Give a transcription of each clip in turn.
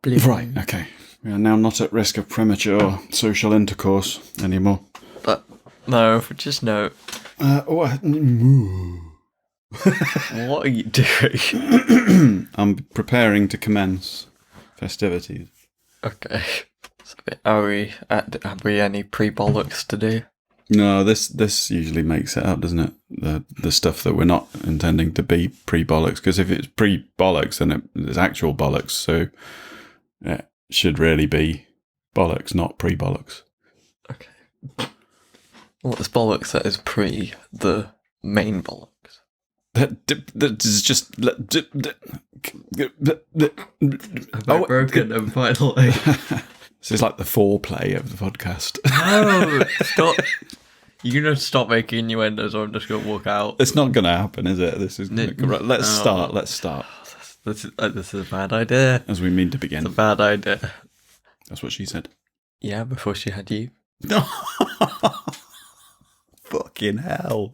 Right, okay. We are now not at risk of premature social intercourse anymore. But no, just no. What? What are you doing? I'm preparing to commence festivities. Okay. So, have we any pre-bollocks to do? No, this usually makes it up, doesn't it? The stuff that we're not intending to be pre-bollocks, because if it's pre-bollocks, then it's actual bollocks. So it should really be bollocks, not pre-bollocks. Okay. Well, it's bollocks that is pre the main bollocks. That is just. Have I broken them finally? This is like the foreplay of the podcast. No, stop. You're going to stop making innuendos or I'm just going to walk out. It's not going to happen, is it? This is. Let's start. This is a bad idea. As we mean to begin. It's a bad idea. That's what she said. Yeah, before she had you. Fucking hell.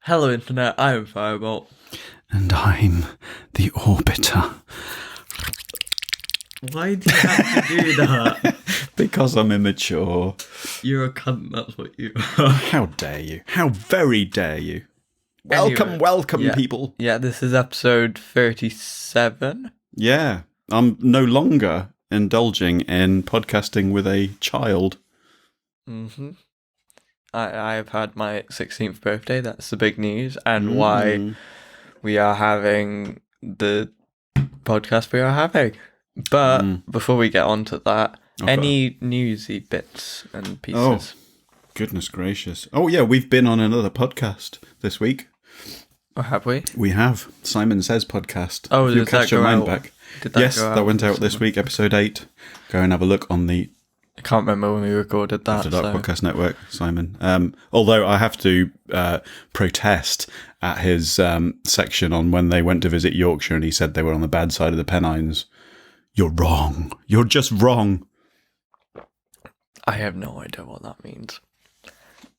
Hello, Internet. I'm Firebolt. And I'm the Orbiter. Why do you have to do that? Because I'm immature. You're a cunt, that's what you are. How dare you? How very dare you? Anyway, welcome, people. Yeah, this is episode 37. Yeah, I'm no longer indulging in podcasting with a child. Mm-hmm. I have had my 16th birthday. That's the big news, and why we are having the podcast we are having. But before we get on to that, any newsy bits and pieces? Oh, goodness gracious. Oh, yeah, we've been on another podcast this week. Oh, have we? We have. Simon Says podcast. Oh, if you did that cast your go mind out? back. Did that Yes, go out? that went out this week, episode 8. Go and have a look on the I can't remember when we recorded that. After Dark Podcast Network, Simon. Although I have to protest at his section on when they went to visit Yorkshire and he said they were on the bad side of the Pennines. You're wrong. You're just wrong. I have no idea what that means.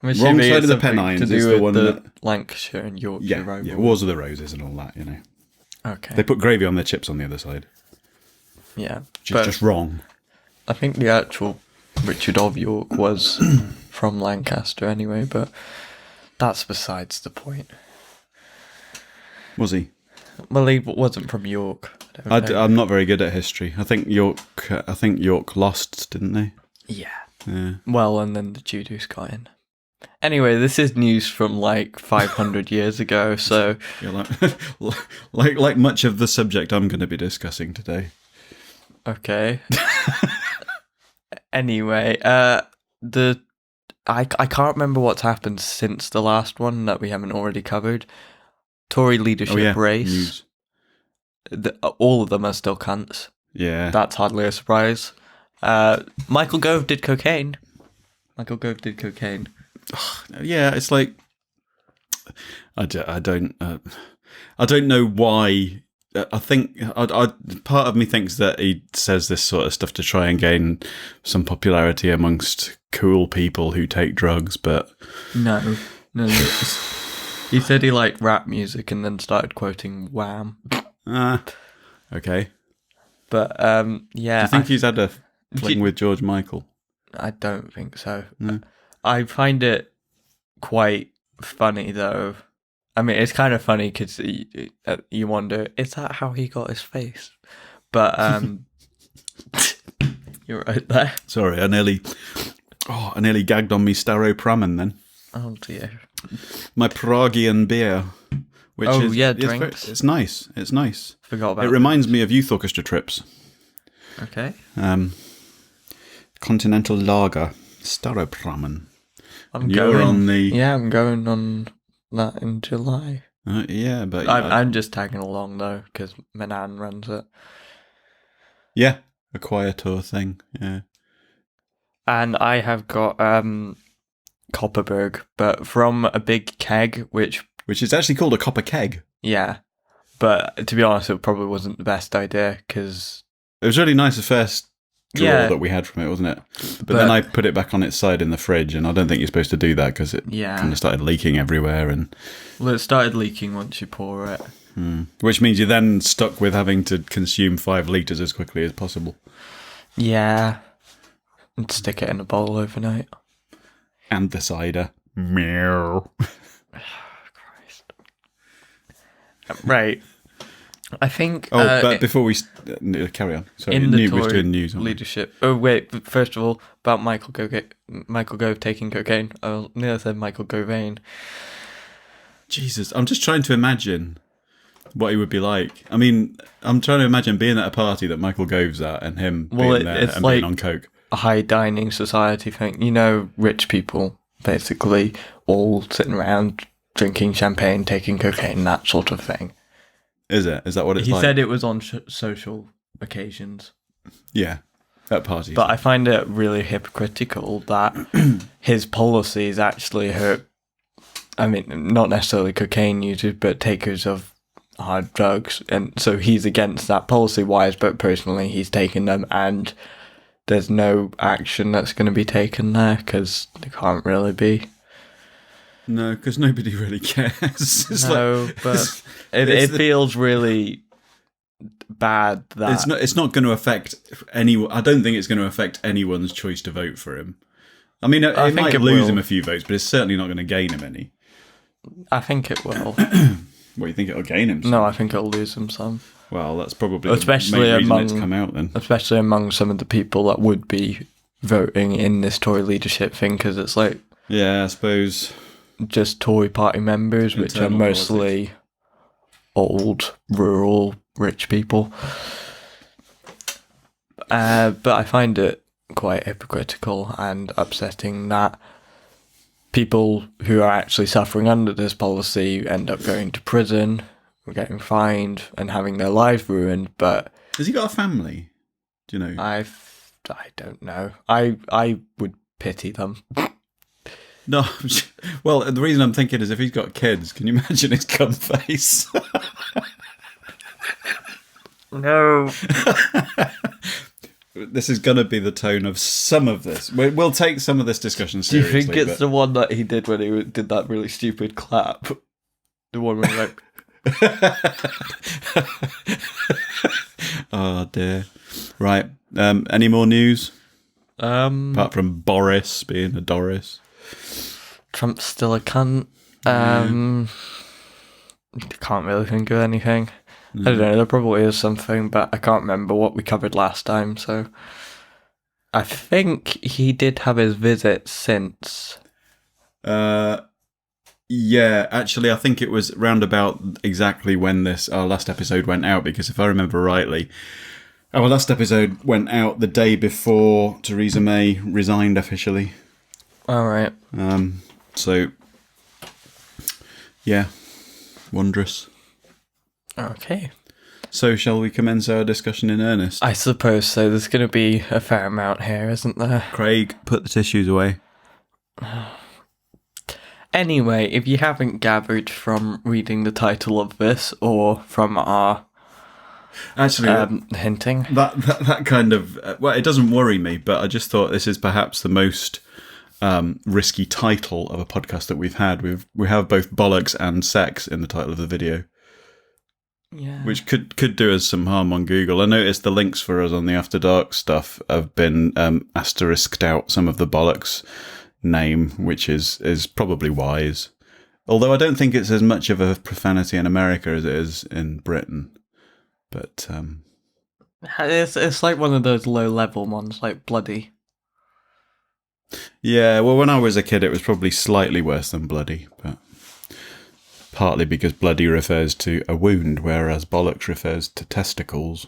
Wrong side of the Pennines is the one that Lancashire and Yorkshire rivalry. Yeah, Wars of the Roses and all that, you know. Okay. They put gravy on their chips on the other side. Yeah. Which is just wrong. I think the actual Richard of York was from Lancaster anyway, but that's besides the point. Was he? Well, he wasn't from York. I'm not very good at history. I think York lost, didn't they? Yeah. Well, and then the Tudors got in. Anyway, this is news from like 500 years ago, so... Yeah, like much of the subject I'm going to be discussing today. Okay. Anyway, I can't remember what's happened since the last one that we haven't already covered. Tory leadership race. All of them are still cunts. Yeah. That's hardly a surprise. Michael Gove did cocaine. Yeah, it's like I don't know why. I think part of me thinks that he says this sort of stuff to try and gain some popularity amongst cool people who take drugs, but no. He said he liked rap music and then started quoting Wham. Okay. But yeah. Do you think he's had a fling with George Michael? I don't think so. No. I find it quite funny though. I mean, it's kind of funny because you wonder, is that how he got his face? But you're right there. Sorry, I nearly gagged on me staropramen then. Oh dear. My Praguian beer. Which is drinks. It's nice. It's nice. Forgot about it. Reminds me of youth orchestra trips. Okay. Continental lager, staropramen. I'm going on that in July. Yeah, but I'm just tagging along though because my nan runs it. Yeah, a choir tour thing. Yeah, and I have got Copperberg, but from a big keg, which is actually called a copper keg. Yeah, but to be honest, it probably wasn't the best idea because it was really nice the first drawer that we had from it, wasn't it? But then I put it back on its side in the fridge, and I don't think you're supposed to do that because it kind of started leaking everywhere. Well, it started leaking once you pour it. Which means you're then stuck with having to consume 5 litres as quickly as possible. Yeah. And stick it in a bowl overnight. And the cider. Meow. Christ. Right. I think... but before we... carry on. Sorry, in the Tory doing news leadership... Oh, wait. First of all, about Michael Gove taking cocaine. I nearly said Michael Gove. Jesus, I'm just trying to imagine what he would be like. I mean, I'm trying to imagine being at a party that Michael Gove's at and him being there and being on coke. A high dining society thing. You know, rich people, basically, all sitting around drinking champagne, taking cocaine, that sort of thing. Is it? Is that what it's like? He said it was on social occasions. Yeah, at parties. But I find it really hypocritical that his policies actually hurt, I mean, not necessarily cocaine users, but takers of hard drugs. And so he's against that policy-wise, but personally he's taken them, and there's no action that's going to be taken there because there can't really be. No, because nobody really cares. But it feels really bad that it's not going to affect anyone. I don't think it's going to affect anyone's choice to vote for him. I mean, it might lose him a few votes, but it's certainly not going to gain him any. I think it will. What, you think it'll gain him some? No, I think it'll lose him some. Well, that's probably especially the main reason it's come out then. Especially among some of the people that would be voting in this Tory leadership thing, because it's like... Yeah, I suppose... Just Tory party members, which are mostly old, rural, rich people. But I find it quite hypocritical and upsetting that people who are actually suffering under this policy end up going to prison, getting fined, and having their lives ruined. But has he got a family? Do you know? I don't know. I would pity them. No, well, the reason I'm thinking is if he's got kids, can you imagine his cum face? No. This is going to be the tone of some of this. We'll take some of this discussion seriously. Do you think it's the one that he did when he did that really stupid clap? The one where he like... Oh, dear. Right. Any more news? Apart from Boris being a Doris. Trump's still a cunt. Can't really think of anything. I don't know, there probably is something, but I can't remember what we covered last time, so... I think he did have his visit since. Yeah, actually, I think it was round about exactly when our last episode went out, because if I remember rightly, our last episode went out the day before Theresa May resigned officially. All right. So, yeah, wondrous. Okay. So, shall we commence our discussion in earnest? I suppose so. There's going to be a fair amount here, isn't there? Craig, put the tissues away. Anyway, if you haven't gathered from reading the title of this or from our hinting, that kind of well, it doesn't worry me, but I just thought this is perhaps the most risky title of a podcast that we've had. We have both bollocks and sex in the title of the video. Yeah. Which could do us some harm on Google. I noticed the links for us on the After Dark stuff have been asterisked out some of the bollocks name, which is probably wise. Although I don't think it's as much of a profanity in America as it is in Britain. But it's like one of those low level ones, like bloody. Yeah, well, when I was a kid, it was probably slightly worse than bloody, but partly because bloody refers to a wound, whereas bollocks refers to testicles.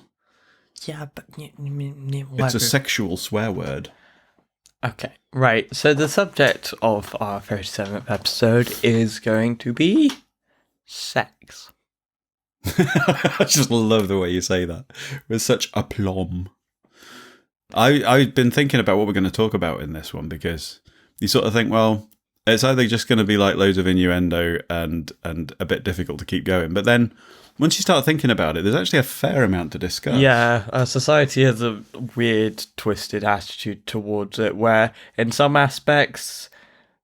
Yeah, but... It's a sexual swear word. Okay, right. So the subject of our 37th episode is going to be sex. I just love the way you say that with such aplomb. I've been thinking about what we're going to talk about in this one, because you sort of think, well, it's either just going to be like loads of innuendo and a bit difficult to keep going. But then once you start thinking about it, there's actually a fair amount to discuss. Yeah, our society has a weird, twisted attitude towards it, where in some aspects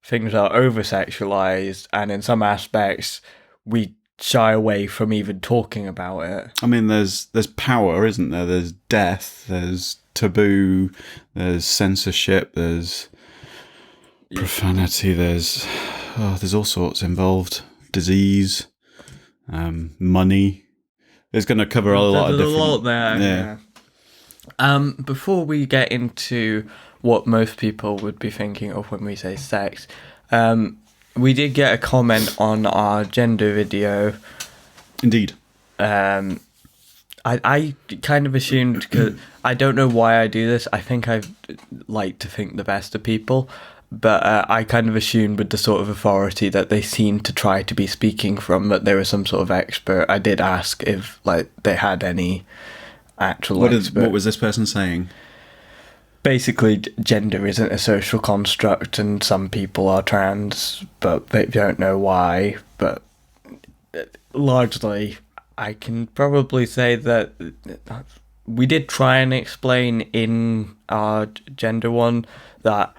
things are over-sexualized, and in some aspects we shy away from even talking about it. I mean, there's power, isn't there? There's death, there's taboo, there's censorship, there's profanity, there's all sorts involved. Disease, money. It's going to cover a lot of different... There's a lot there. Yeah. Before we get into what most people would be thinking of when we say sex, we did get a comment on our gender video. Indeed. I kind of assumed, because I don't know why I do this. I think I like to think the best of people, but I kind of assumed with the sort of authority that they seemed to try to be speaking from, that they were some sort of expert. I did ask if they had any actual expert. What was this person saying? Basically, gender isn't a social construct, and some people are trans, but they don't know why. But largely, I can probably say that we did try and explain in our gender one that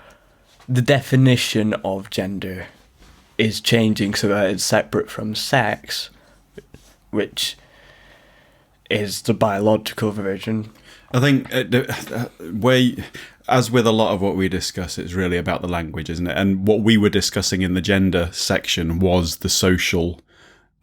the definition of gender is changing so that it's separate from sex, which is the biological version. I think as with a lot of what we discuss, it's really about the language, isn't it? And what we were discussing in the gender section was the social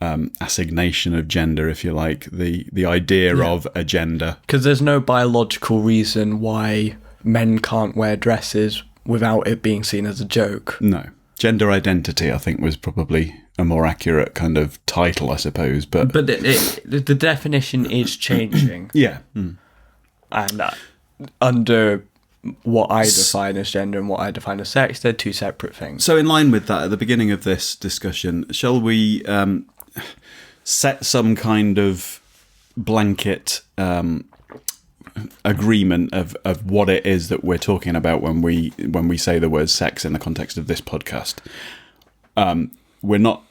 assignation of gender, if you like, the idea of a gender. Because there's no biological reason why men can't wear dresses without it being seen as a joke. No. Gender identity, I think, was probably a more accurate kind of title, I suppose. But the definition is changing. Yeah. Mm. And under what I define as gender and what I define as sex, they're two separate things. So in line with that, at the beginning of this discussion, shall we set some kind of blanket agreement of what it is that we're talking about when we say the word sex in the context of this podcast? We're not...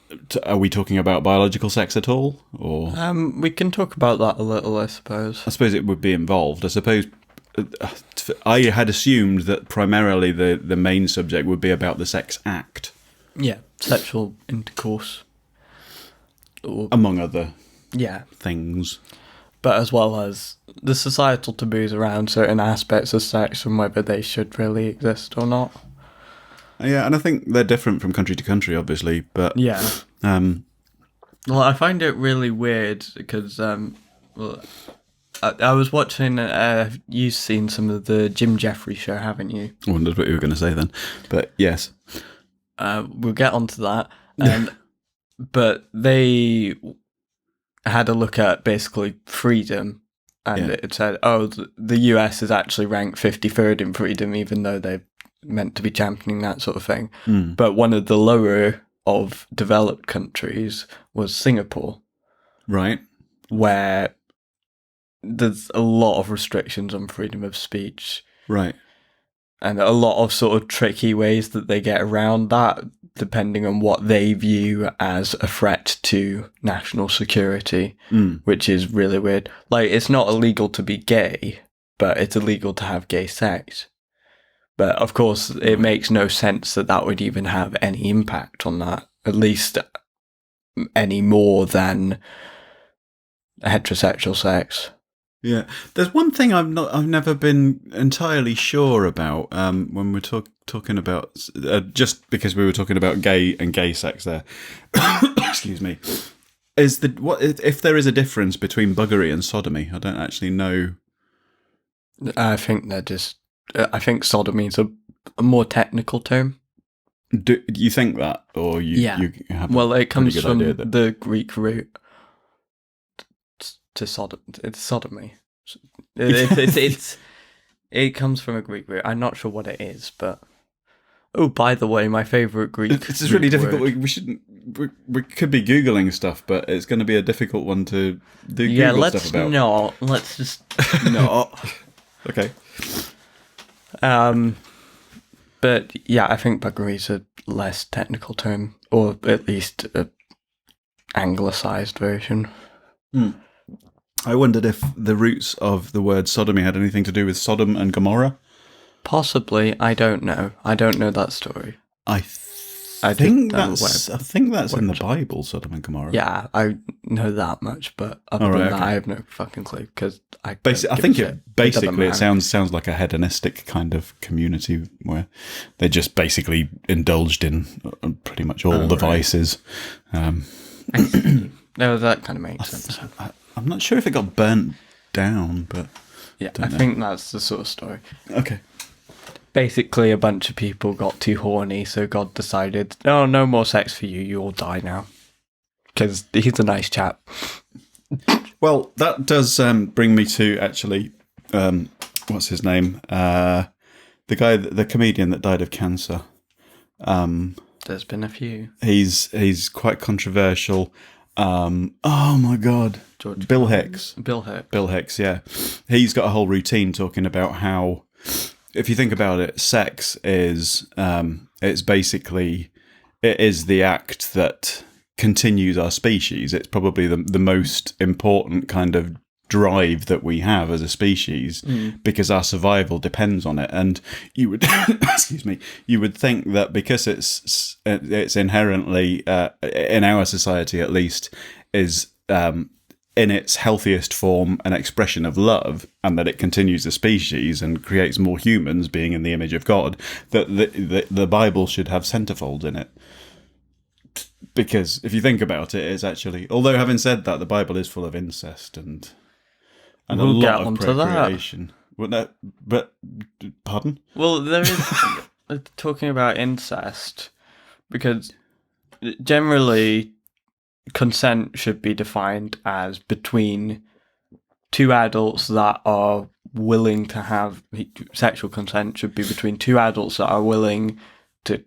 Are we talking about biological sex at all? Or we can talk about that a little, I suppose. I suppose it would be involved. I suppose I had assumed that primarily the main subject would be about the sex act. Yeah, sexual intercourse. Among other things. things. But as well as the societal taboos around certain aspects of sex and whether they should really exist or not. Yeah, and I think they're different from country to country, obviously, but... Yeah. Well, I find it really weird because I was watching... you've seen some of the Jim Jeffries show, haven't you? I wondered what you were going to say then, but yes. We'll get onto that. But they had a look at basically freedom, and it said, the US is actually ranked 53rd in freedom, even though they're meant to be championing that sort of thing. But one of the lower of developed countries was Singapore. Right. Where there's a lot of restrictions on freedom of speech. Right. And a lot of sort of tricky ways that they get around that, depending on what they view as a threat to national security, which is really weird. Like, it's not illegal to be gay, but it's illegal to have gay sex. But, of course, it makes no sense that would even have any impact on that, at least any more than heterosexual sex. Yeah, there's one thing I've never been entirely sure about when we're talking about just because we were talking about gay sex there. Excuse me. Is what if there is a difference between buggery and sodomy? I don't actually know. I think they're just. I think sodomy is a more technical term. Do you think that, or you have? Well, it comes from the Greek root. To it's sodomy. It comes from a Greek root. I'm not sure what it is, but by the way, my favorite Greek. This is really difficult. We shouldn't. We could be googling stuff, but it's going to be a difficult one to do. Google stuff about. Let's just not. Okay. But yeah, I think buggery is a less technical term, or at least an anglicised version. I wondered if the roots of the word sodomy had anything to do with Sodom and Gomorrah. Possibly, I don't know. I don't know that story. I think that's in the Bible, Sodom and Gomorrah. Yeah, I know that much, but other than that, I have no fucking clue because I think it sounds like a hedonistic kind of community where they just basically indulged in pretty much all the vices. No, that kind of makes sense. I'm not sure if it got burnt down, but yeah, I think that's the sort of story. Okay. Basically, a bunch of people got too horny, so God decided, "Oh, no more sex for you. You all die now." Because he's a nice chap. Well, that does bring me to actually, what's his name? The comedian that died of cancer. There's been a few. He's quite controversial. Oh my God, Bill Hicks. Bill Hicks, yeah. He's got a whole routine talking about how, if you think about it, sex is it's basically the act that continues our species. It's probably the most important kind of drive that we have as a species because our survival depends on it. And you would you would think that because it's inherently in our society at least is in its healthiest form an expression of love, and that it continues the species and creates more humans being in the image of God, that the Bible should have centerfolds in it. Because if you think about it, it's actually, although having said that, the Bible is full of incest and a lot of procreation. Well, no, but pardon? Well, there is talking about incest, because generally consent should be defined as between two adults that are willing to have sexual consent should be between two adults that are willing to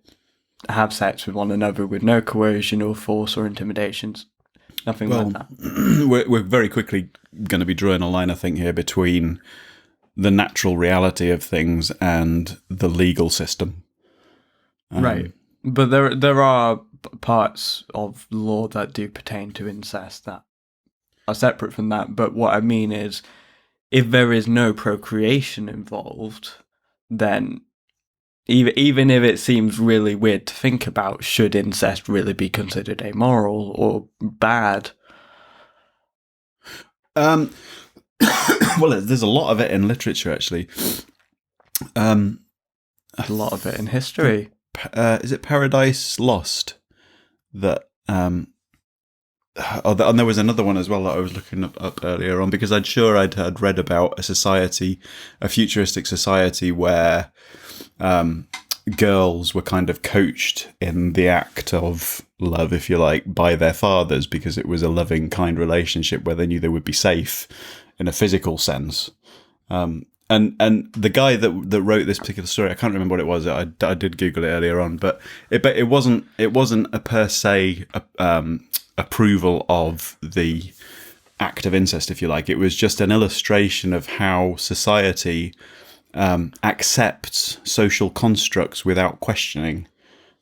have sex with one another with no coercion or force or intimidations. Nothing like that. We're very quickly going to be drawing a line, I think, here between the natural reality of things and the legal system. Right. But there are parts of law that do pertain to incest that are separate from that. But what I mean is, if there is no procreation involved, then even if it seems really weird to think about, should incest really be considered immoral or bad? Well, there's a lot of it in literature, actually. A lot of it in history. Is it Paradise Lost? That and there was another one as well that I was looking up earlier on, because I'd read about a futuristic society where girls were kind of coached in the act of love, if you like, by their fathers, because it was a loving, kind relationship where they knew they would be safe in a physical sense. And the guy that wrote this particular story, I can't remember what it was. I did Google it earlier on, but it wasn't a per se approval of the act of incest, if you like. It was just an illustration of how society accepts social constructs without questioning,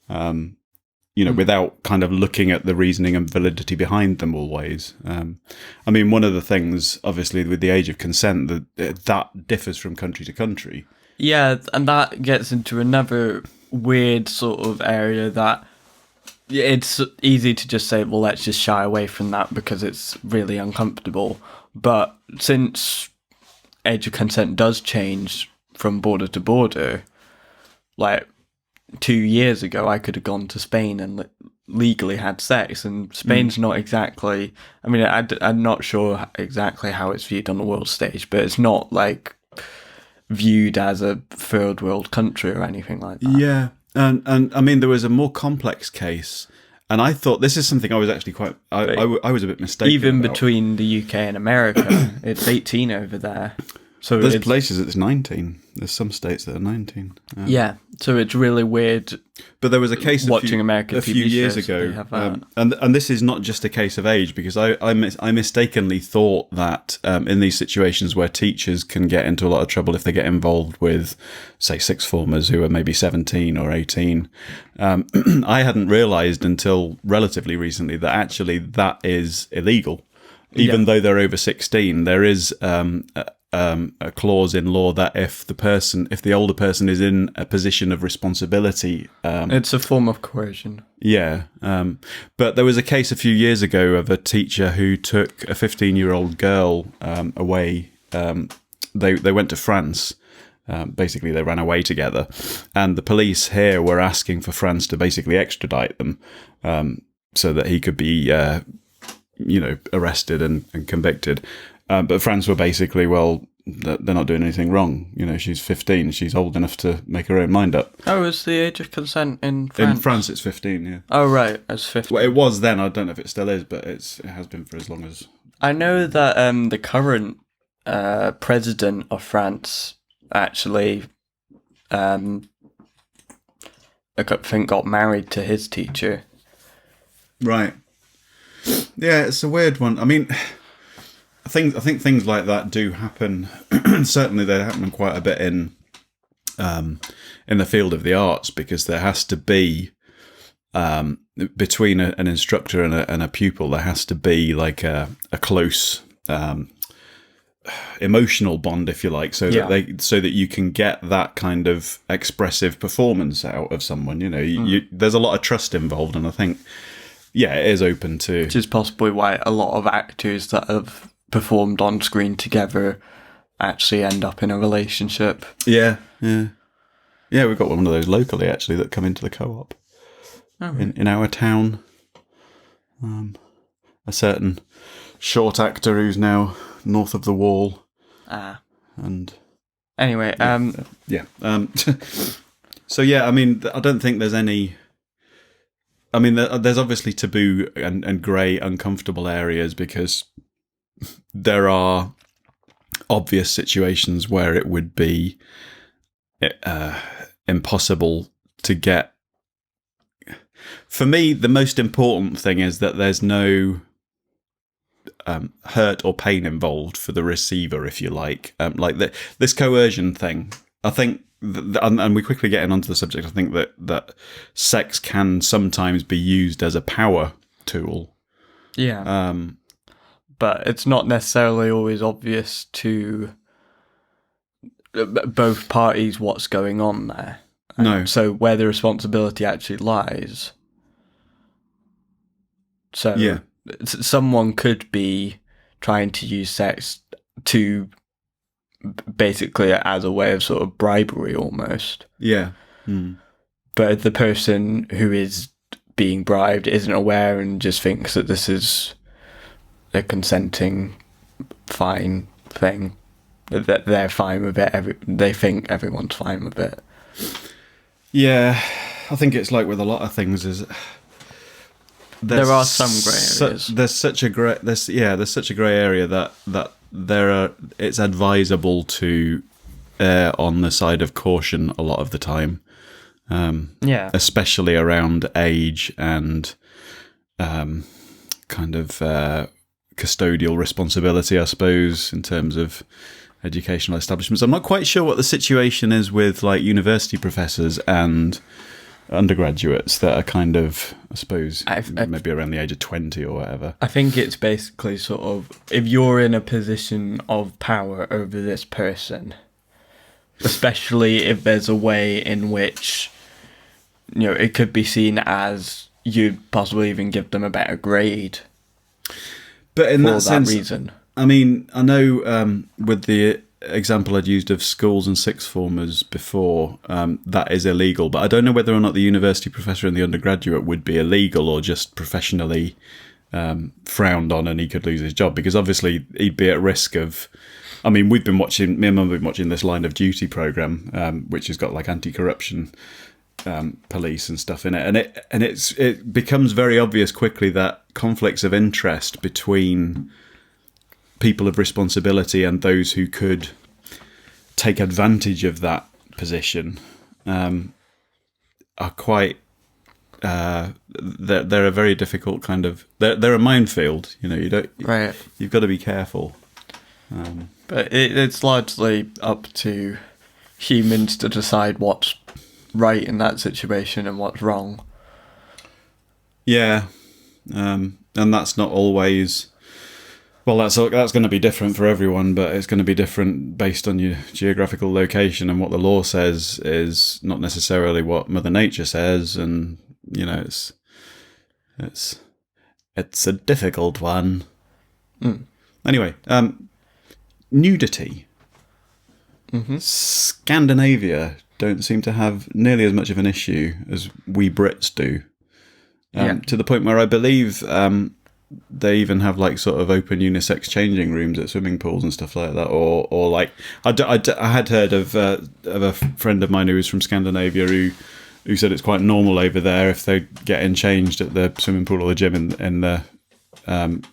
without kind of looking at the reasoning and validity behind them always. I mean, one of the things, obviously, with the age of consent, that differs from country to country. Yeah, and that gets into another weird sort of area that it's easy to just say, well, let's just shy away from that because it's really uncomfortable. But since age of consent does change from border to border, like 2 years ago, I could have gone to Spain and legally had sex, and Spain's not exactly, I mean, I'm not sure exactly how it's viewed on the world stage, but it's not like viewed as a third world country or anything like that. Yeah, and I mean, there was a more complex case, and I thought this is something I was actually quite, I was a bit mistaken even about. Between the UK and America, it's 18 over there. So there's places it's 19. There's some states that are 19. Yeah, so it's really weird. But there was a case watching American a few years ago, and this is not just a case of age, because I mistakenly thought that in these situations where teachers can get into a lot of trouble if they get involved with, say, sixth formers who are maybe 17 or 18, I hadn't realised until relatively recently that actually that is illegal. even though they're over 16. There is a clause in law that if the older person is in a position of responsibility, it's a form of coercion. Yeah, but there was a case a few years ago of a teacher who took a 15-year-old girl away. They went to France. Basically, they ran away together, and the police here were asking for France to basically extradite them, so that he could be, arrested and convicted. But France were basically, well, they're not doing anything wrong. She's 15. She's old enough to make her own mind up. Oh, is the age of consent in France? In France, it's 15, yeah. Oh, right. It's 15. Well, it was then. I don't know if it still is, but it has been for as long as... I know that the current president of France actually, I think, got married to his teacher. Right. Yeah, it's a weird one. I mean... I think things like that do happen. Certainly, they happen quite a bit in the field of the arts, because there has to be between an instructor and a pupil, there has to be like a close emotional bond, if you like, so that you can get that kind of expressive performance out of someone. There's a lot of trust involved, and I think it is open to. Which is possibly why a lot of actors that have performed on screen together actually end up in a relationship. Yeah, we've got one of those locally actually that come into the co-op in our town. A certain short actor who's now north of the wall. And anyway, so I mean, I don't think there's any. I mean, there's obviously taboo and grey, uncomfortable areas, because there are obvious situations where it would be impossible to get. For me, the most important thing is that there's no hurt or pain involved for the receiver, if you like. This coercion thing, I think, and we're quickly getting onto the subject, I think that sex can sometimes be used as a power tool. Yeah. But it's not necessarily always obvious to both parties what's going on there. No. So where the responsibility actually lies. So someone could be trying to use sex to basically as a way of sort of bribery almost. Yeah. But the person who is being bribed isn't aware and just thinks that this is a consenting, fine thing, that they're fine with it. They think everyone's fine with it. Yeah, I think it's like with a lot of things. There are some grey areas. There's such a grey area that it's advisable to err on the side of caution a lot of the time. Especially around age and kind of custodial responsibility, I suppose, in terms of educational establishments. I'm not quite sure what the situation is with like university professors and undergraduates that are kind of, I suppose, maybe around the age of 20 or whatever. I think it's basically sort of, if you're in a position of power over this person, especially if there's a way in which, it could be seen as you'd possibly even give them a better grade. But in that sense, reason. I mean, I know with the example I'd used of schools and sixth formers before, that is illegal. But I don't know whether or not the university professor and the undergraduate would be illegal or just professionally frowned on, and he could lose his job, because obviously he'd be at risk of. I mean, me and Mum have been watching this Line of Duty program, which has got like anti-corruption police and stuff in it, and it becomes very obvious quickly that conflicts of interest between people of responsibility and those who could take advantage of that position are quite they're a very difficult kind of they're a minefield. You've got to be careful, but it's largely up to humans to decide what's right in that situation and what's wrong. And that's not always Well, that's going to be different for everyone, but it's going to be different based on your geographical location, and what the law says is not necessarily what Mother Nature says, and it's a difficult one. Anyway, nudity. Scandinavia don't seem to have nearly as much of an issue as we Brits do, to the point where I believe they even have like sort of open unisex changing rooms at swimming pools and stuff like that, or like I had heard of a friend of mine who was from Scandinavia who said it's quite normal over there if they get in changed at the swimming pool or the gym in the and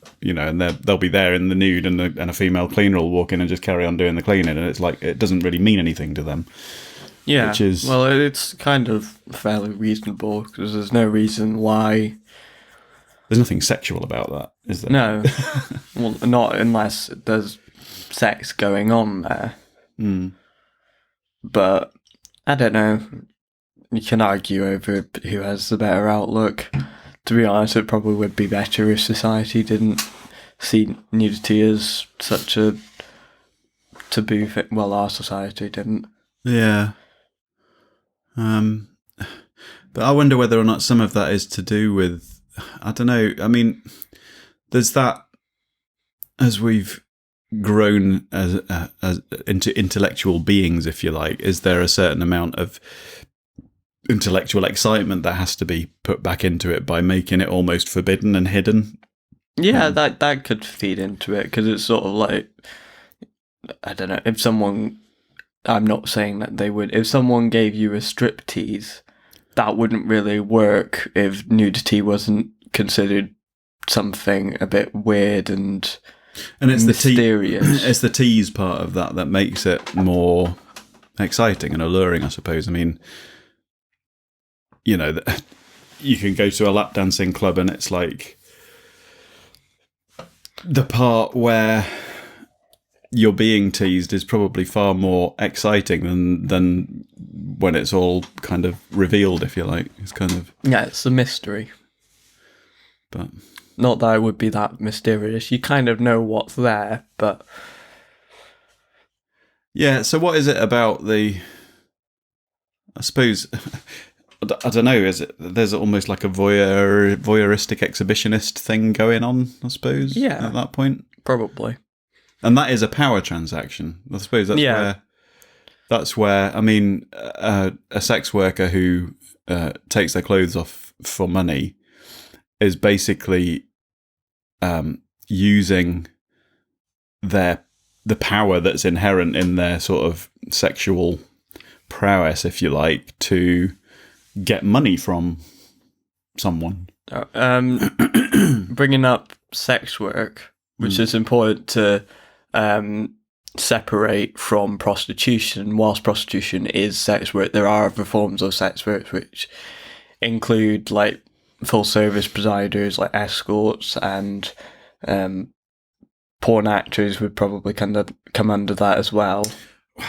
they'll be there in the nude, and a female cleaner will walk in and just carry on doing the cleaning, and it's like it doesn't really mean anything to them. Yeah, well, it's kind of fairly reasonable because there's no reason why. There's nothing sexual about that, is there? No. Well, not unless there's sex going on there. But, I don't know. You can argue over who has the better outlook. To be honest, it probably would be better if society didn't see nudity as such a taboo thing. Well, our society didn't. Yeah. But I wonder whether or not some of that is to do with, I don't know. I mean, there's that as we've grown as into intellectual beings, if you like. Is there a certain amount of intellectual excitement that has to be put back into it by making it almost forbidden and hidden? Yeah, that could feed into it because it's sort of like, I don't know, if someone, I'm not saying that they would, if someone gave you a striptease, that wouldn't really work if nudity wasn't considered something a bit weird and it's mysterious. It's the tease part of that makes it more exciting and alluring, I suppose. I mean, you can go to a lap dancing club and it's like the part where you're being teased is probably far more exciting than when it's all kind of revealed, if you like. It's kind of... Yeah, it's a mystery. But not that it would be that mysterious. You kind of know what's there, but... Yeah, so what is it about the... I suppose... I don't know, is it? There's almost like a voyeuristic exhibitionist thing going on, I suppose, at that point? Probably. And that is a power transaction. I suppose that's where I mean, a sex worker who takes their clothes off for money is basically using the power that's inherent in their sort of sexual prowess, if you like, to get money from someone. Bringing up sex work, which is important to separate from prostitution. Whilst prostitution is sex work, there are other forms of sex work which include like full service providers, like escorts, and porn actors would probably kind of come under that as well.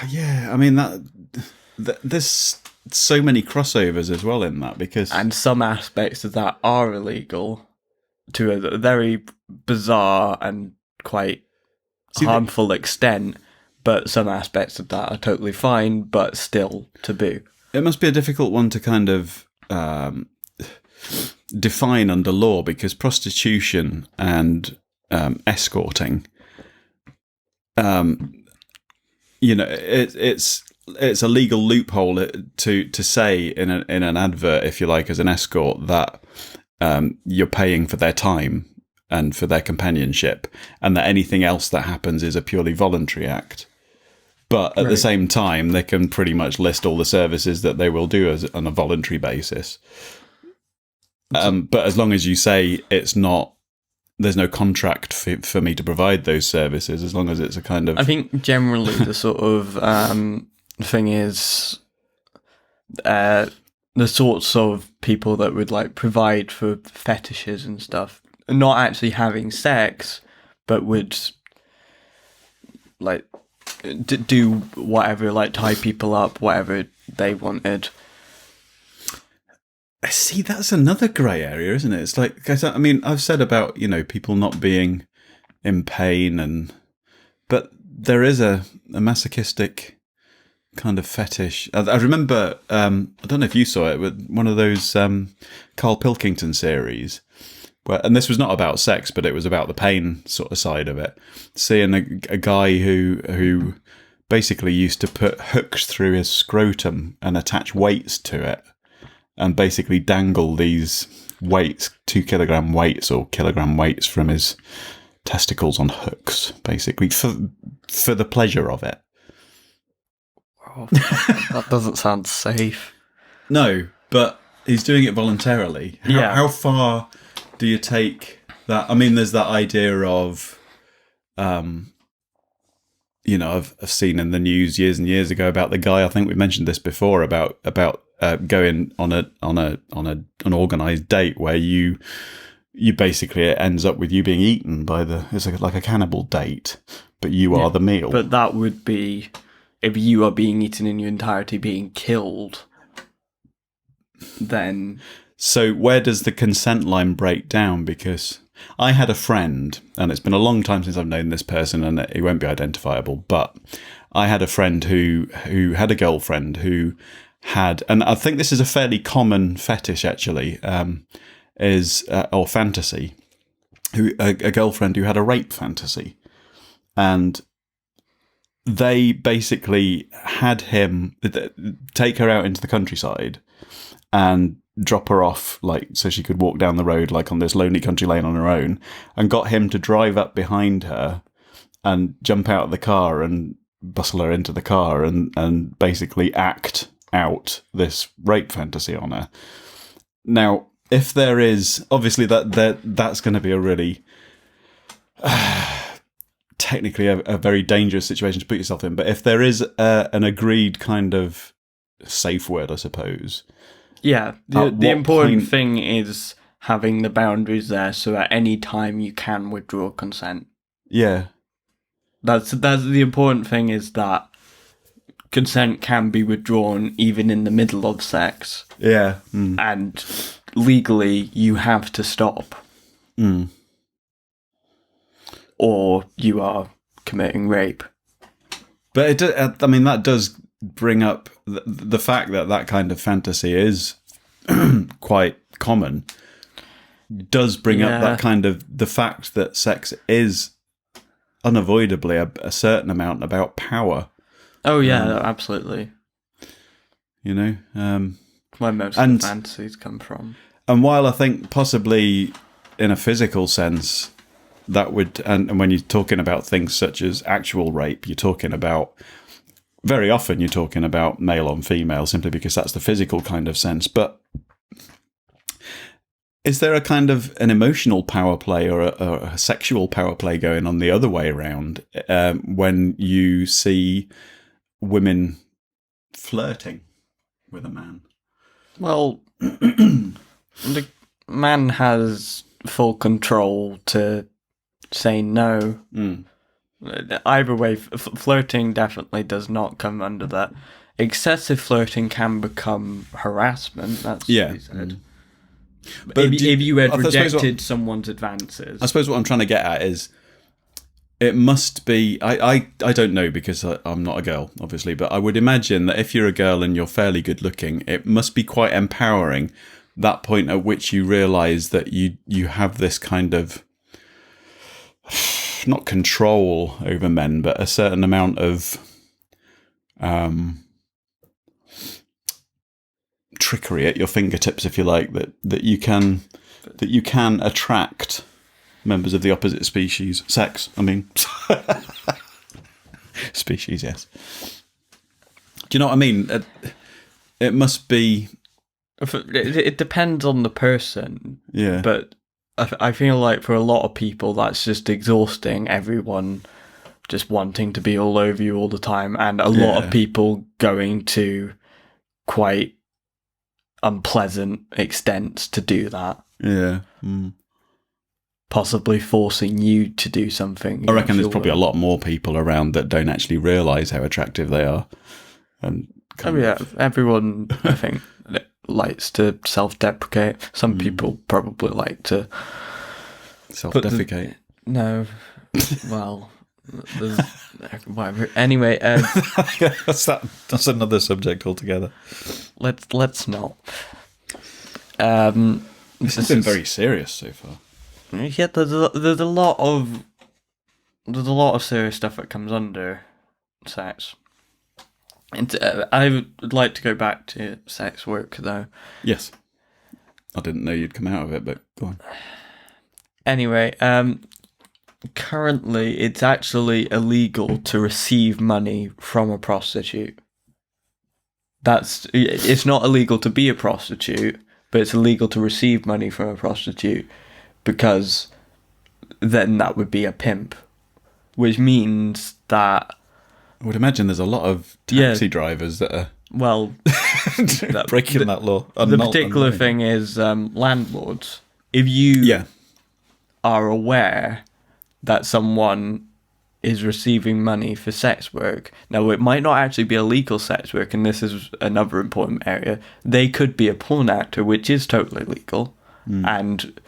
Yeah, I mean there's so many crossovers as well in that, because and some aspects of that are illegal to a very bizarre and quite harmful extent, but some aspects of that are totally fine but still taboo. It must be a difficult one to kind of define under law, because prostitution and escorting, it's a legal loophole to say in an advert, if you like, as an escort, that you're paying for their time and for their companionship, and that anything else that happens is a purely voluntary act. But at the same time, they can pretty much list all the services that they will do on a voluntary basis. But as long as you say it's not, there's no contract for me to provide those services, as long as it's a kind of... I think generally the sort of thing is the sorts of people that would like provide for fetishes and stuff, not actually having sex, but would like do whatever, like tie people up, whatever they wanted. See, that's another grey area, isn't it? It's like, I mean, I've said about, people not being in pain, but there is a masochistic kind of fetish. I remember, I don't know if you saw it, but one of those Carl Pilkington series, and this was not about sex, but it was about the pain sort of side of it. Seeing a guy who basically used to put hooks through his scrotum and attach weights to it, and basically dangle these weights, 2 kilogram weights or kilogram weights from his testicles on hooks, basically for the pleasure of it. Oh, that doesn't sound safe. No, but he's doing it voluntarily. How far do you take that? I mean, there's that idea of, I've seen in the news years and years ago about the guy. I think we mentioned this before about going on an organized date where you basically, it ends up with you being eaten by it's like a cannibal date, but you are the meal. But that would be if you are being eaten in your entirety, being killed. Then, so where does the consent line break down? Because I had a friend, and it's been a long time since I've known this person, and it won't be identifiable, but I had a friend who had a girlfriend who had, and I think this is a fairly common fetish actually, or fantasy, a girlfriend who had a rape fantasy, and they basically had him take her out into the countryside and drop her off, like, so she could walk down the road, like on this lonely country lane on her own, and got him to drive up behind her and jump out of the car and bustle her into the car and basically act out this rape fantasy on her. Now, if there is, obviously that's going to be a really technically a very dangerous situation to put yourself in, but if there is an agreed kind of safe word, I suppose. Yeah, the important thing is having the boundaries there, so at any time you can withdraw consent. Yeah, that's the important thing, is that consent can be withdrawn even in the middle of sex. Yeah, and legally you have to stop, or you are committing rape. But that does bring up the fact that kind of fantasy is quite common. Does bring up that kind of the fact that sex is unavoidably a certain amount about power. Oh yeah, absolutely. Where most of the fantasies come from. And while I think possibly in a physical sense that would, and when you're talking about things such as actual rape, very often you're talking about male on female, simply because that's the physical kind of sense. But is there a kind of an emotional power play or a sexual power play going on the other way around when you see women flirting with a man? Well, the man has full control to say no. Either way, flirting definitely does not come under that. Excessive flirting can become harassment. That's what he said. But if you had rejected someone's advances, I suppose what I'm trying to get at is, it must be. I don't know, because I'm not a girl, obviously, but I would imagine that if you're a girl and you're fairly good looking, it must be quite empowering, that point at which you realise that you have this kind of, not control over men, but a certain amount of trickery at your fingertips, if you like, that you can attract members of the opposite sex. I mean, species, yes. Do you know what I mean? It must be. It depends on the person. Yeah. But I feel like for a lot of people, that's just exhausting. Everyone just wanting to be all over you all the time, and a lot of people going to quite unpleasant extents to do that. Yeah. Possibly forcing you to do something. I reckon there's probably a lot more people around that don't actually realise how attractive they are. And everyone, I think, likes to self-deprecate. Some people probably like to self-defecate. No, Well, there's whatever. Anyway, that's another subject altogether. let's not. This has been very serious so far. Yeah, there's a lot of serious stuff that comes under sex. And I would like to go back to sex work, though. Yes. I didn't know you'd come out of it, but go on. Anyway, currently it's actually illegal to receive money from a prostitute. It's not illegal to be a prostitute, but it's illegal to receive money from a prostitute, because then that would be a pimp, which means that I would imagine there's a lot of taxi drivers that are breaking that law. The particular thing is landlords. If you are aware that someone is receiving money for sex work, now it might not actually be illegal sex work, and this is another important area. They could be a porn actor, which is totally legal, and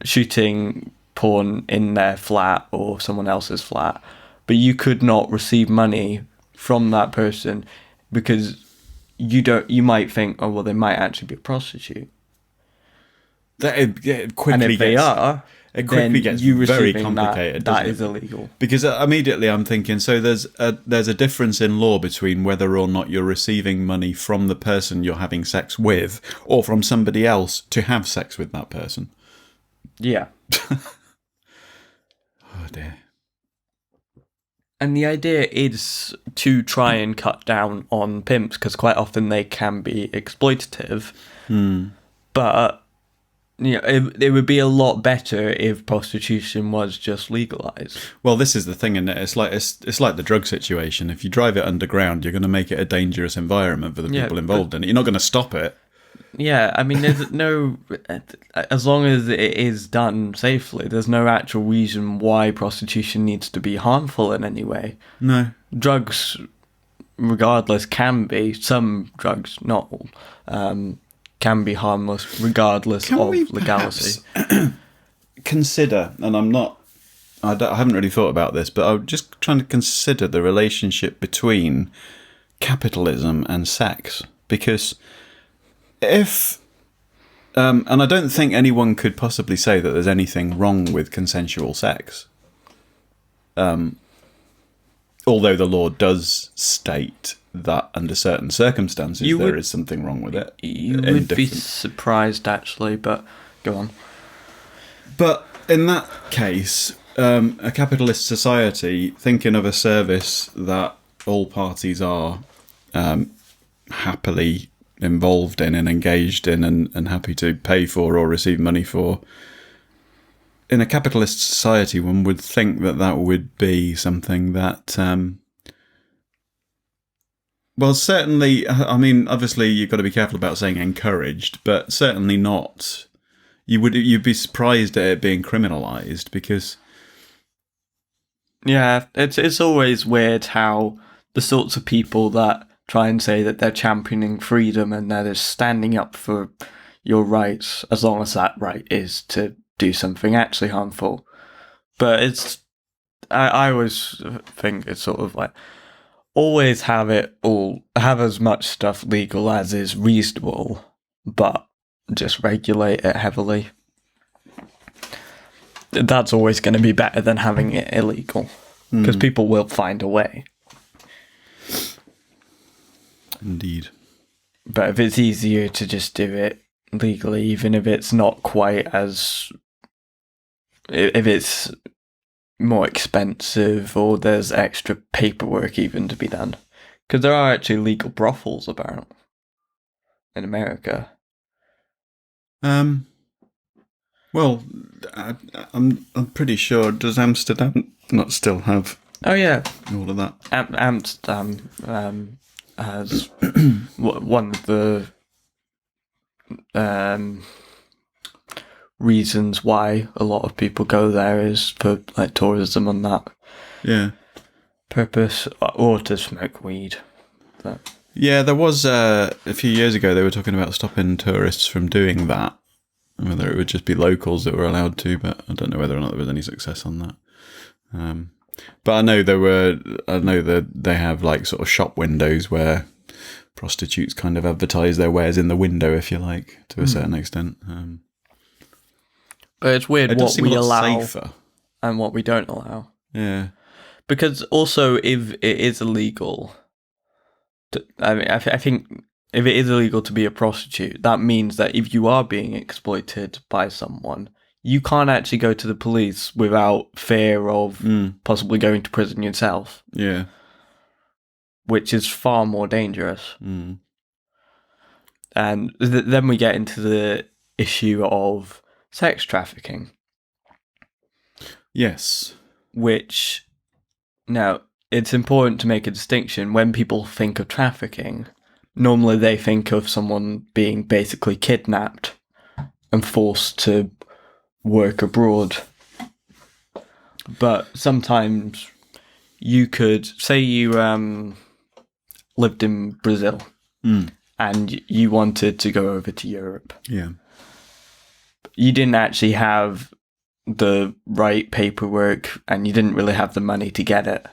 shooting porn in their flat or someone else's flat, but you could not receive money from that person because you might think, oh well, they might actually be a prostitute. It quickly and if they are, it quickly gets very complicated. That is illegal. Because immediately I'm thinking, so there's a difference in law between whether or not you're receiving money from the person you're having sex with, or from somebody else to have sex with that person. Yeah. Oh dear. And the idea is to try and cut down on pimps, because quite often they can be exploitative. But it would be a lot better if prostitution was just legalized. Well, this is the thing, isn't it? It's like the drug situation. If you drive it underground, you're going to make it a dangerous environment for the people involved in it. You're not going to stop it. Yeah, I mean, there's no, as long as it is done safely, there's no actual reason why prostitution needs to be harmful in any way. No. Drugs, regardless, can be, some drugs, not all, can be harmless regardless of legality. Consider, and I haven't really thought about this, but I'm just trying to consider the relationship between capitalism and sex, because if, and I don't think anyone could possibly say that there's anything wrong with consensual sex, although the law does state that under certain circumstances there is something wrong with it. You would be surprised, actually, but go on. But in that case, a capitalist society, thinking of a service that all parties are happily involved in and engaged in and happy to pay for or receive money for, in a capitalist society, one would think that would be something that, well, certainly, I mean, obviously you've got to be careful about saying encouraged, but certainly not. You'd be surprised at it being criminalised, because... Yeah, it's always weird how the sorts of people that try and say that they're championing freedom and that they're standing up for your rights, as long as that right is to do something actually harmful. But I always think it's sort of like, always have as much stuff legal as is reasonable, but just regulate it heavily. That's always going to be better than having it illegal, because people will find a way. Indeed. But if it's easier to just do it legally, even if it's not quite as... if it's more expensive or there's extra paperwork even to be done. Because there are actually legal brothels about in America. Well, I'm pretty sure, does Amsterdam not still have all of that? Amsterdam has one of the reasons why a lot of people go there is for like tourism and that purpose, or to smoke weed. But yeah, there was a few years ago they were talking about stopping tourists from doing that, whether it would just be locals that were allowed to, but I don't know whether or not there was any success on that. But I know that they have like sort of shop windows where prostitutes kind of advertise their wares in the window, if you like, to a certain extent. But it's weird what we allow safer. And what we don't allow. Yeah. Because also, if it is illegal, I think if it is illegal to be a prostitute, that means that if you are being exploited by someone, you can't actually go to the police without fear of possibly going to prison yourself. Yeah. Which is far more dangerous. Mm. And then we get into the issue of sex trafficking. Yes. Which, now, it's important to make a distinction. When people think of trafficking, normally they think of someone being basically kidnapped and forced to work abroad. But sometimes you could, say you lived in Brazil and you wanted to go over to Europe. Yeah. You didn't actually have the right paperwork and you didn't really have the money to get it.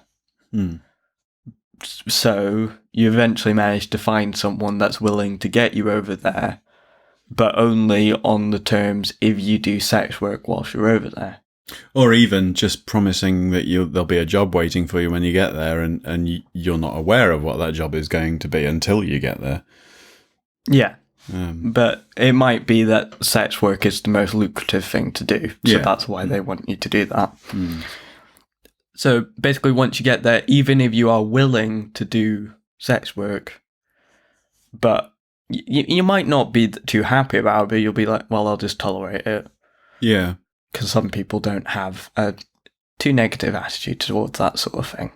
So you eventually managed to find someone that's willing to get you over there, but only on the terms if you do sex work whilst you're over there. Or even just promising that there'll be a job waiting for you when you get there, and you're not aware of what that job is going to be until you get there. Yeah. But it might be that sex work is the most lucrative thing to do. So that's why they want you to do that. So basically, once you get there, even if you are willing to do sex work, but you might not be too happy about it, but you'll be like, well, I'll just tolerate it. Yeah. Because some people don't have a too negative attitude towards that sort of thing.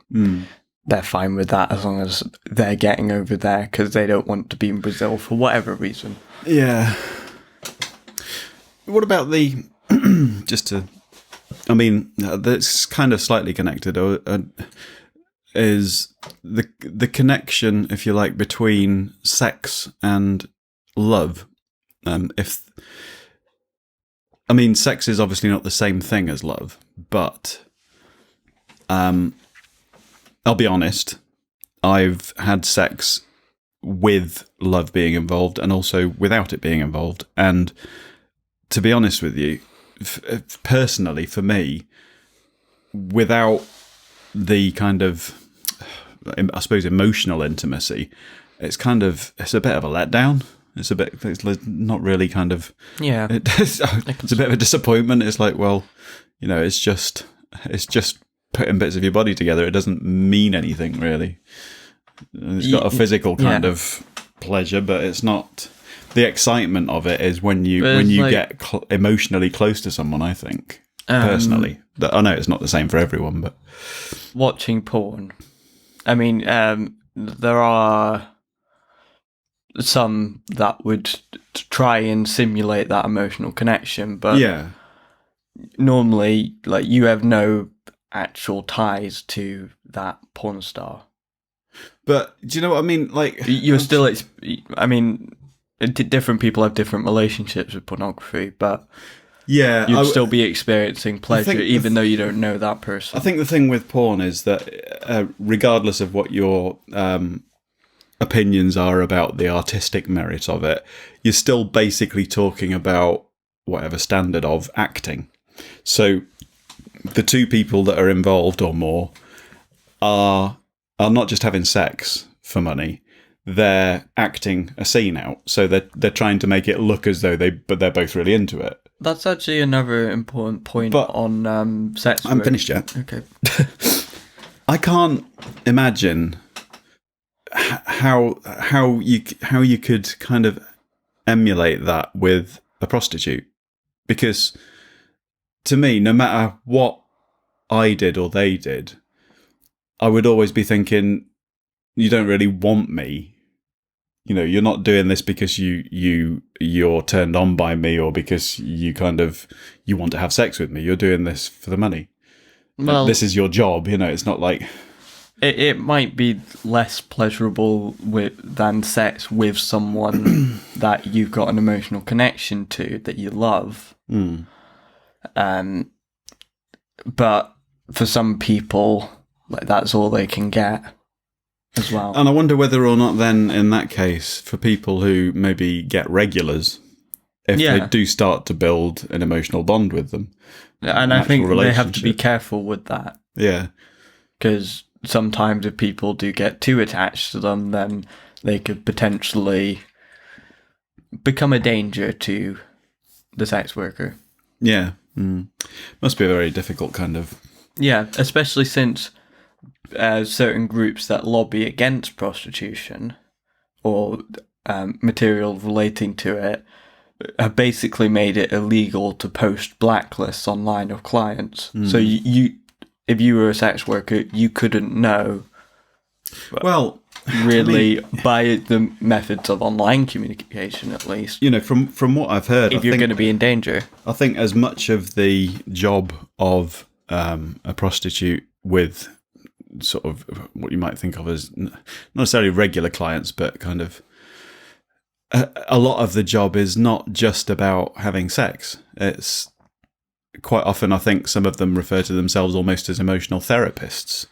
They're fine with that as long as they're getting over there because they don't want to be in Brazil for whatever reason. Yeah. What about the... that's kind of slightly connected. Is the connection, if you like, between sex and love. Sex is obviously not the same thing as love, but I'll be honest, I've had sex with love being involved and also without it being involved. And to be honest with you, personally, for me, without the kind of, I suppose, emotional intimacy, it's a bit of a letdown. It's not really kind of... Yeah. It's a bit of a disappointment. It's like, well, it's just putting bits of your body together. It doesn't mean anything, really. It's got a physical kind of pleasure, but it's not... The excitement of it is when you get emotionally close to someone, I think, personally. I know it's not the same for everyone, but... Watching porn. There are some that would try and simulate that emotional connection, but normally, like, you have no actual ties to that porn star. But do you know what I mean? Like, you're still... different people have different relationships with pornography, but you'd still be experiencing pleasure even though you don't know that person. I think the thing with porn is that regardless of what your opinions are about the artistic merit of it, you're still basically talking about whatever standard of acting. So the two people that are involved or more are not just having sex for money. They're acting a scene out, so they're trying to make it look as though they're both really into it. That's actually another important point on sex work. I'm finished yet. Okay. I can't imagine how you could kind of emulate that with a prostitute, because to me, no matter what I did or they did, I would always be thinking, you don't really want me. You're not doing this because you're turned on by me or because you want to have sex with me. You're doing this for the money. Well, this is your job. It's not like... It might be less pleasurable than sex with someone that you've got an emotional connection to, that you love. But for some people, like that's all they can get as well. And I wonder whether or not then, in that case, for people who maybe get regulars, if they do start to build an emotional bond with them. And I think they have to be careful with that. Yeah. Because sometimes if people do get too attached to them, then they could potentially become a danger to the sex worker. Yeah. Must be a very difficult kind of... Yeah, especially since certain groups that lobby against prostitution or material relating to it have basically made it illegal to post blacklists online of clients. So you if you were a sex worker, you couldn't know. Well, really, by the methods of online communication, at least. You know, from what I've heard, if you're going to be in danger. I think as much of the job of a prostitute with sort of what you might think of as not necessarily regular clients, but kind of a lot of the job is not just about having sex. It's quite often, I think some of them refer to themselves almost as emotional therapists.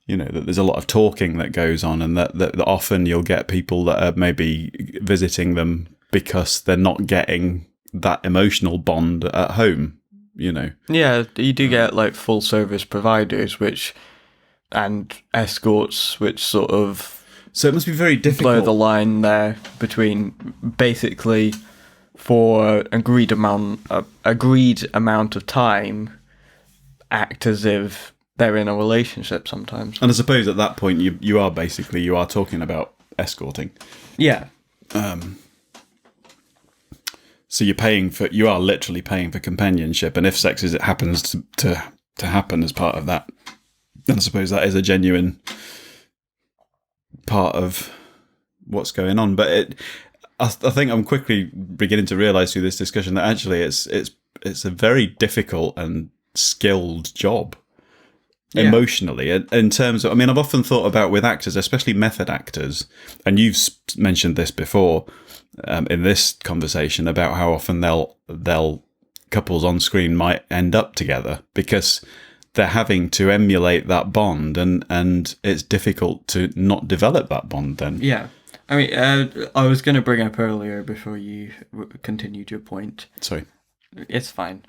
You know, that there's a lot of talking that goes on, and that often you'll get people that are maybe visiting them because they're not getting that emotional bond at home, you know. Yeah, you do get like full service providers and escorts, which sort of... So it must be very difficult. Blur the line there between basically for agreed amount of time act as if they're in a relationship sometimes. And I suppose at that point you are talking about escorting. Yeah. So you are literally paying for companionship, and if sex happens to happen as part of that, then I suppose that is a genuine part of what's going on. But I think I'm quickly beginning to realise through this discussion that actually it's a very difficult and skilled job. Yeah. Emotionally, in terms of, I mean, I've often thought about with actors, especially method actors, and you've mentioned this before in this conversation about how often they'll couples on screen might end up together because they're having to emulate that bond, and it's difficult to not develop that bond then. Yeah. I mean, I was going to bring up earlier before you continued your point. Sorry. It's fine.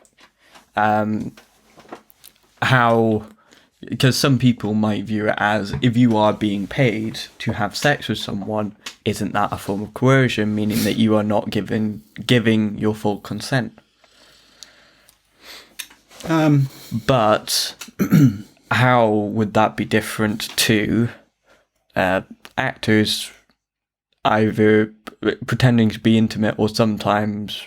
How... Because some people might view it as, if you are being paid to have sex with someone, isn't that a form of coercion, meaning that you are not giving your full consent? But how would that be different to actors either pretending to be intimate or sometimes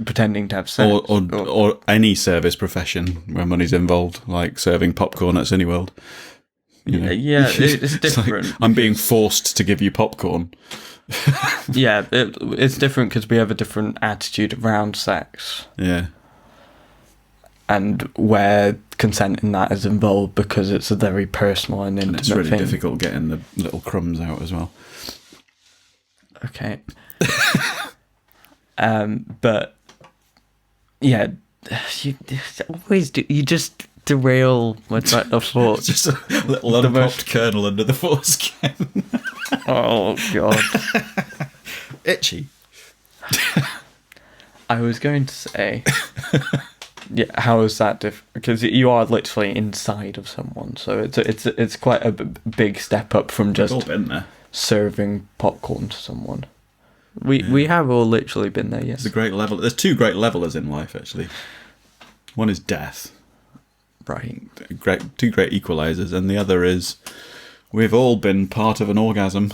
pretending to have sex, or any service profession where money's involved, like serving popcorn at Cineworld. You know? Yeah, it's different. Like, I'm being forced to give you popcorn. Yeah, it's different because we have a different attitude around sex. Yeah, and where consent in that is involved because it's a very personal and intimate it's really thing. difficult getting the little crumbs out as well. Okay. But yeah, you always do. You just derail my train of thought. Just a little unpopped kernel under the foreskin. Oh god, itchy. I was going to say, yeah. How is that different? Because you are literally inside of someone, so it's quite a big step up from just all been there. Serving popcorn to someone. We have all literally been there, yes. It's a great level. There's two great levelers in life, actually. One is death. Right. Two great equalizers, and the other is we've all been part of an orgasm.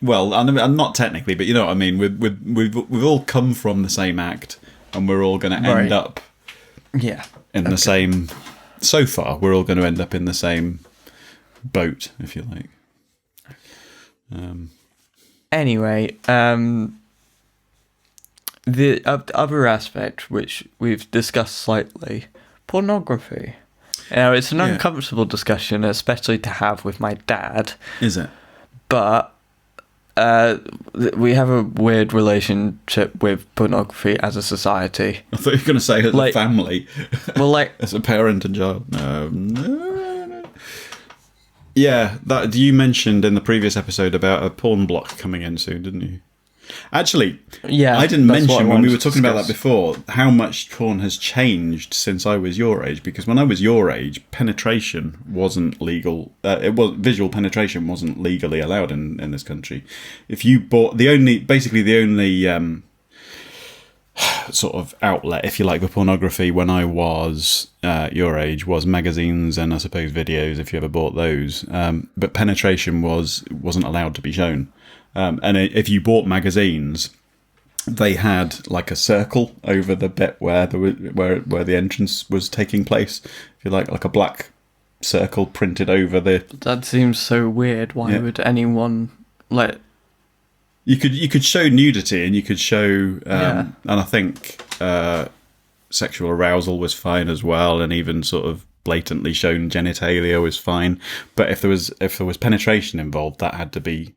Well, and not technically, but you know what I mean. We've all come from the same act, and we're all going to end up in the same... So far, we're all going to end up in the same boat, if you like. Anyway, the other aspect which we've discussed slightly, pornography. Now, it's an uncomfortable discussion, especially to have with my dad. Is it? But We have a weird relationship with pornography as a society. I thought you were going to say as a family. Well, like as a parent and child. No. Yeah, that you mentioned in the previous episode about a porn block coming in soon, didn't you? Actually, yeah, I didn't mention when we were talking about that before how much porn has changed since I was your age. Because when I was your age, penetration wasn't legal. Visual penetration wasn't legally allowed in this country. If you bought the only sort of outlet, if you like, for pornography when I was your age was magazines and I suppose videos if you ever bought those. But penetration wasn't allowed to be shown. And if you bought magazines, they had like a circle over the bit where the entrance was taking place. If you like a black circle printed over the. That seems so weird. Why would anyone let? You could show nudity and you could show, and I think sexual arousal was fine as well, and even sort of blatantly shown genitalia was fine. But if there was penetration involved, that had to be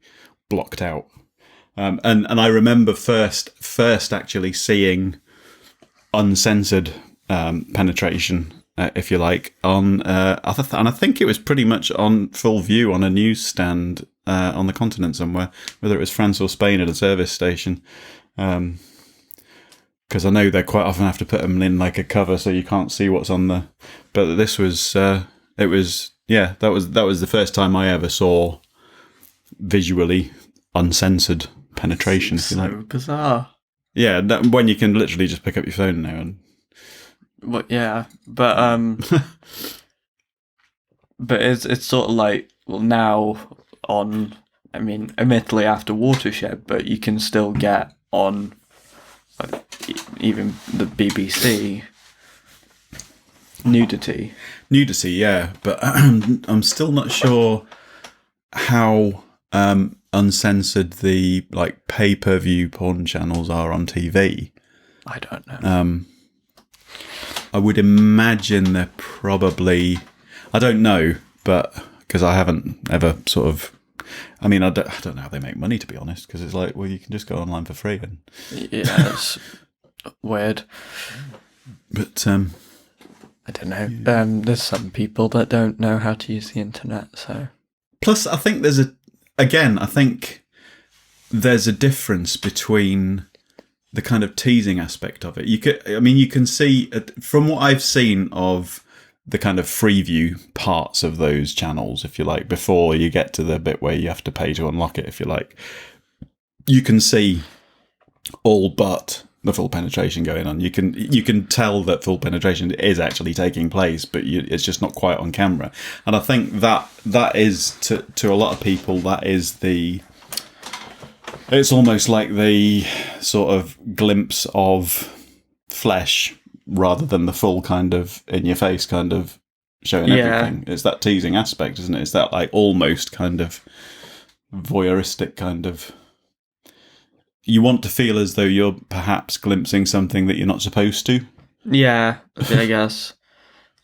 blocked out. And I remember first actually seeing uncensored penetration, if you like, on and I think it was pretty much on full view on a newsstand on the continent somewhere, whether it was France or Spain at a service station. Because I know they quite often have to put them in like a cover so you can't see what's on the. But this was that was the first time I ever saw visually uncensored penetration. If you like. So bizarre. Yeah, when you can literally just pick up your phone now and. Well, yeah, but but it's sort of like now on. I mean, admittedly after Watershed, but you can still get on even the BBC nudity. Nudity, yeah, but I'm still not sure how uncensored the like pay-per-view porn channels are on TV. I don't know. I would imagine they're probably. I don't know, but because I haven't ever sort of. I mean, I don't know how they make money, to be honest, because it's like, well, you can just go online for free. And yeah, it's weird. But I don't know. Yeah. There's some people that don't know how to use the internet, so. Plus, I think there's a difference between the kind of teasing aspect of it. You can see from what I've seen of the kind of freeview parts of those channels, if you like, before you get to the bit where you have to pay to unlock it, if you like, you can see all but the full penetration going on. You can tell that full penetration is actually taking place, but it's just not quite on camera. And I think that is to a lot of people, that is it's almost like the sort of glimpse of flesh rather than the full kind of in your face kind of showing everything. It's that teasing aspect, isn't it? It's that like almost kind of voyeuristic kind of. You want to feel as though you're perhaps glimpsing something that you're not supposed to. Yeah, I guess.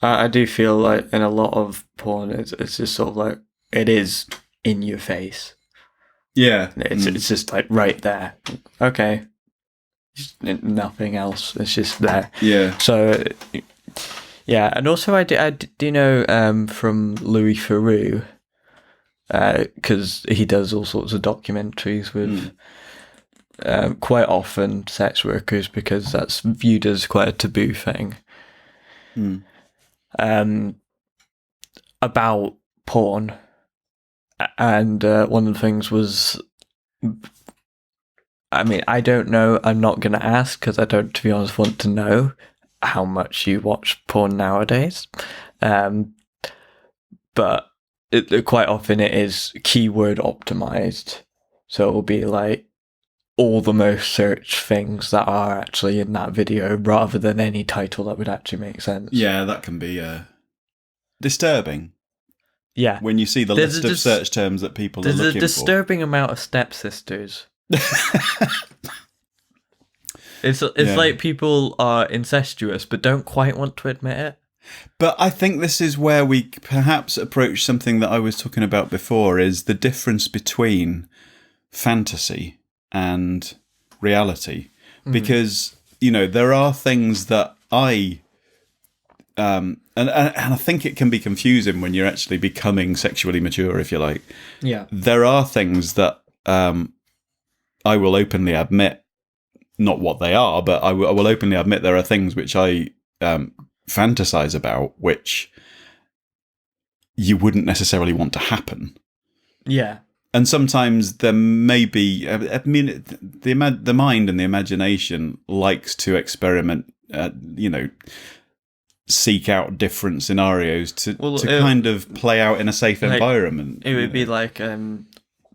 I do feel like in a lot of porn, it's just sort of like it is in your face. Yeah, it's just like right there. Okay, just nothing else. It's just there. Yeah. So, yeah, and also I do know from Louis Theroux, because he does all sorts of documentaries with. Quite often sex workers, because that's viewed as quite a taboo thing. About porn, and one of the things was, I mean, I don't know. I'm not going to ask because I don't, to be honest, want to know how much you watch porn nowadays. But quite often it is keyword optimized, so it will be like all the most searched things that are actually in that video rather than any title that would actually make sense. Yeah, that can be disturbing. Yeah. When you see the list of search terms that people are looking for. There's a disturbing amount of stepsisters. It's like people are incestuous but don't quite want to admit it. But I think this is where we perhaps approach something that I was talking about before, is the difference between fantasy and reality, because there are things that I and I think it can be confusing when you're actually becoming sexually mature, if you like. Yeah. There are things that I will openly admit, not what they are, but I will openly admit there are things which I fantasize about, which you wouldn't necessarily want to happen. Yeah. And sometimes there may be, I mean, the mind and the imagination likes to experiment, seek out different scenarios to kind of play out in a safe environment. It would be like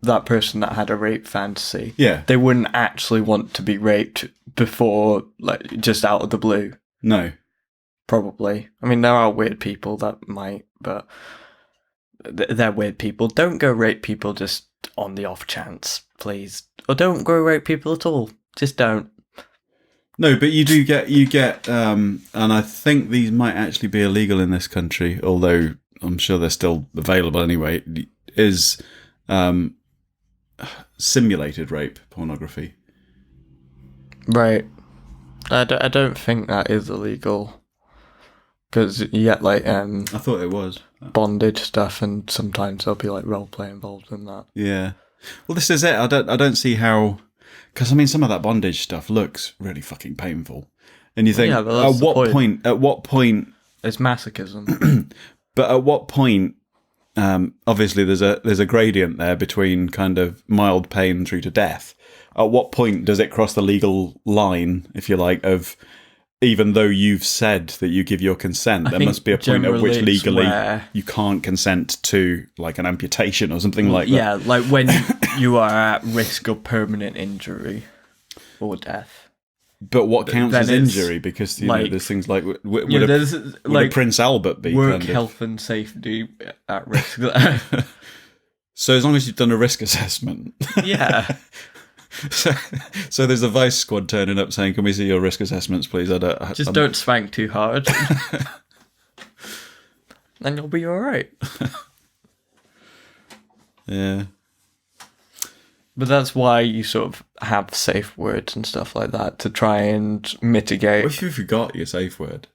that person that had a rape fantasy. Yeah. They wouldn't actually want to be raped before, like, just out of the blue. No. Probably. I mean, there are weird people that might, but they're weird people. Don't go rape people just on the off chance, please. Or don't go rape people at all. Just don't. No, but you get, and I think these might actually be illegal in this country, although I'm sure they're still available anyway, is simulated rape pornography. Right. I don't think that is illegal. Because you get, like, I thought it was. Bondage stuff, and sometimes there'll be, like, roleplay involved in that. Yeah. Well, this is it. I don't see how... Because, I mean, some of that bondage stuff looks really fucking painful. And you think, at what point... It's masochism. But at what point, obviously there's a gradient there between kind of mild pain through to death. At what point does it cross the legal line, if you like, of... Even though you've said that you give your consent, there must be a point at which legally you can't consent to, like, an amputation or something like that. Yeah, like when you are at risk of permanent injury or death. But what counts as injury? Because there's things like would a Prince Albert be work health and safety at risk? So as long as you've done a risk assessment, yeah. So there's a Vice Squad turning up saying, "Can we see your risk assessments, please?" Don't spank too hard, then you'll be all right. Yeah, but that's why you sort of have safe words and stuff like that to try and mitigate. What if you forgot your safe word?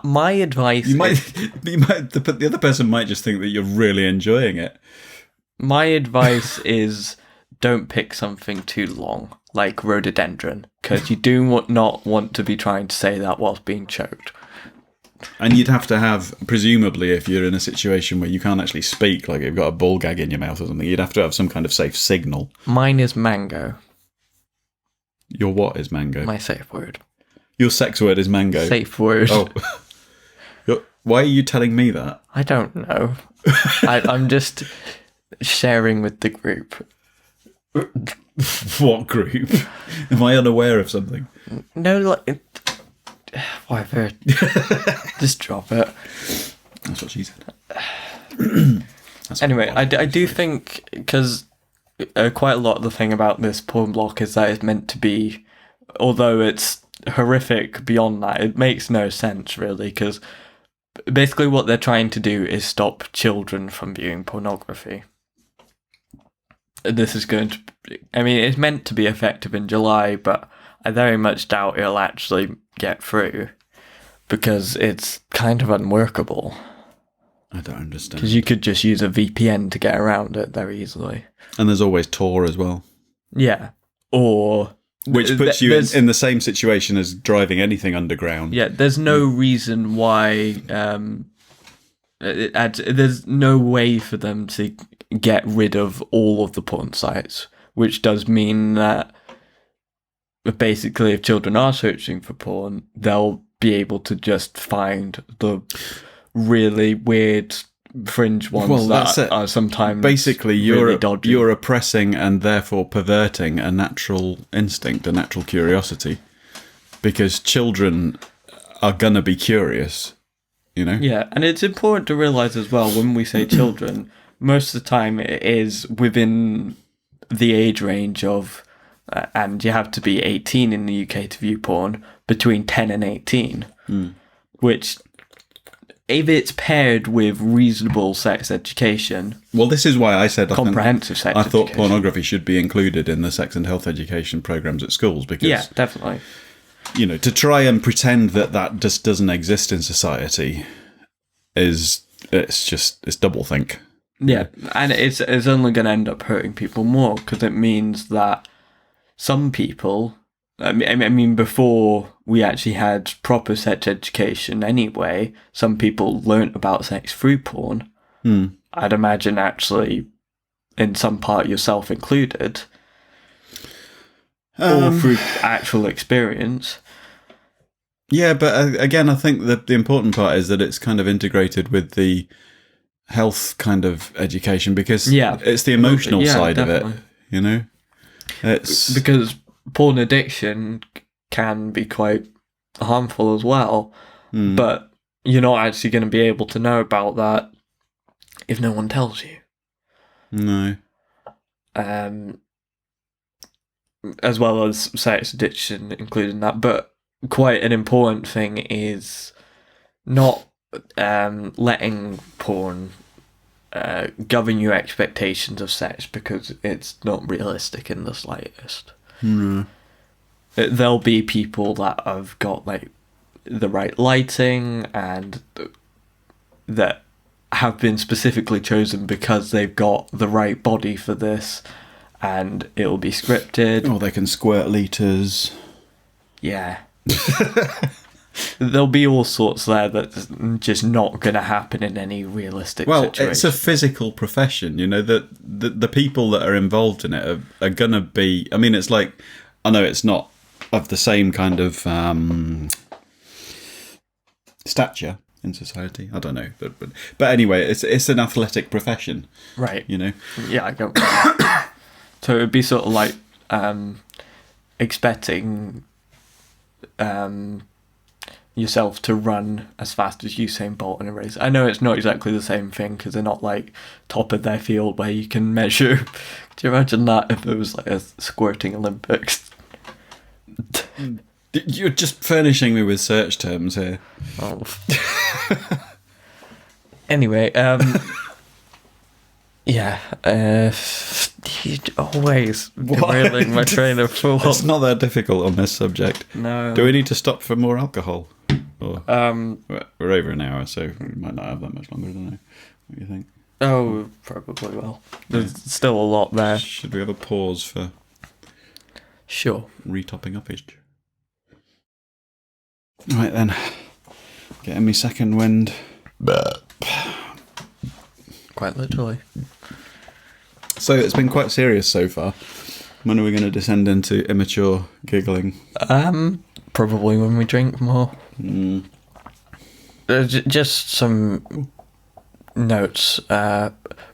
My advice: the other person might just think that you're really enjoying it. My advice is. Don't pick something too long, like rhododendron, because you do not want to be trying to say that whilst being choked. And you'd have to have, presumably, if you're in a situation where you can't actually speak, like you've got a ball gag in your mouth or something, you'd have to have some kind of safe signal. Mine is mango. Your what is mango? My safe word. Your sex word is mango? Safe word. Oh. Why are you telling me that? I don't know. I'm just sharing with the group. What group? Am I unaware of something? No, like... Whatever. Just drop it. That's what she said. Anyway, I do think... Because quite a lot of the thing about this porn block is that it's meant to be... Although it's horrific beyond that, it makes no sense, really, because basically what they're trying to do is stop children from viewing pornography. This is going to... I mean, it's meant to be effective in July, but I very much doubt it'll actually get through because it's kind of unworkable. I don't understand. Because you could just use a VPN to get around it very easily. And there's always Tor as well. Yeah. Or... Which puts you in the same situation as driving anything underground. Yeah, there's no reason why... there's no way for them to get rid of all of the porn sites, which does mean that basically if children are searching for porn, they'll be able to just find the really weird fringe ones that are sometimes basically you're oppressing and therefore perverting a natural instinct, a natural curiosity, because children are gonna be curious. Yeah, and it's important to realise as well, when we say children, most of the time it is within the age range of, and you have to be 18 in the UK to view porn, between 10 and 18, which if it's paired with reasonable sex education, well, this is why I said comprehensive sex I thought education. pornography should be included in the sex and health education programs at schools because, Yeah, definitely. you know, to try and pretend that just doesn't exist in society it's doublethink. Yeah, and it's only going to end up hurting people more because it means that some people. I mean, before we actually had proper sex education anyway, some people learnt about sex through porn. I'd imagine actually, in some part yourself included, or through actual experience. Yeah, but again, I think that the important part is that it's kind of integrated with the health kind of education because it's the emotional side definitely. of it, you know? It's because porn addiction can be quite harmful as well, but you're not actually going to be able to know about that if no one tells you. No. As well as sex addiction including that, but quite an important thing is not letting porn govern your expectations of sex because it's not realistic in the slightest. There'll be people that have got like the right lighting and that have been specifically chosen because they've got the right body for this, and it'll be scripted. Or they can squirt litres. Yeah. There'll be all sorts there that's just not going to happen in any realistic situation. It's a physical profession, you know, that the people that are involved in it are going to be... I mean, it's like... I know it's not of the same kind of stature in society. I don't know. But anyway, it's an athletic profession. Right. You know? Yeah, I go. So it would be sort of like expecting... yourself to run as fast as Usain Bolt in a race. I know it's not exactly the same thing because they're not like top of their field where you can measure. Do you imagine that if it was like a squirting Olympics? You're just furnishing me with search terms here. Oh. Anyway, yeah, you're always derailing my train of thought. It's not that difficult on this subject. No. Do we need to stop for more alcohol? Or we're over an hour, so we might not have that much longer. I don't know. What do you think? Oh, probably will. There's still a lot there. Should we have a pause for Sure. retopping uppage? Right then. Getting me second wind. Quite literally. So it's been quite serious so far. When are we going to descend into immature giggling? Probably when we drink more. Just some notes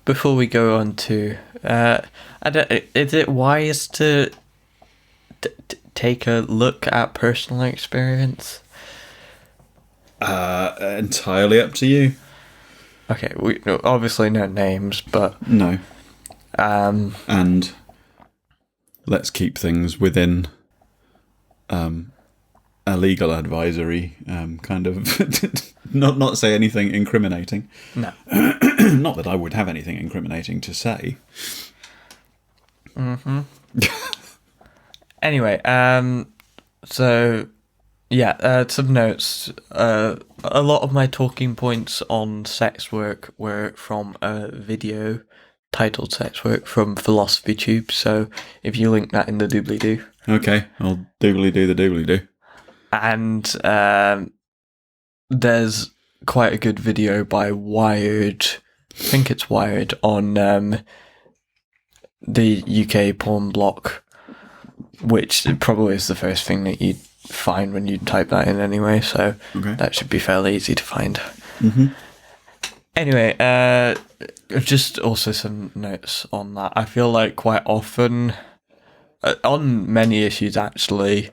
before we go on to. Is it wise to take a look at personal experience? Entirely up to you. Okay, we obviously no names, but No. And let's keep things within a legal advisory kind of not say anything incriminating. No. Not that I would have anything incriminating to say. Anyway, so yeah, some notes. A lot of my talking points on sex work were from a video titled Sex Work from Philosophy Tube, so if you link that in the doobly-doo. Okay, I'll doobly-doo the doobly-doo. And there's quite a good video by Wired, I think it's Wired, on the UK porn block, which probably is the first thing that you'd find when you type that in anyway, so that should be fairly easy to find. Anyway, just also some notes on that. I feel like quite often, on many issues actually,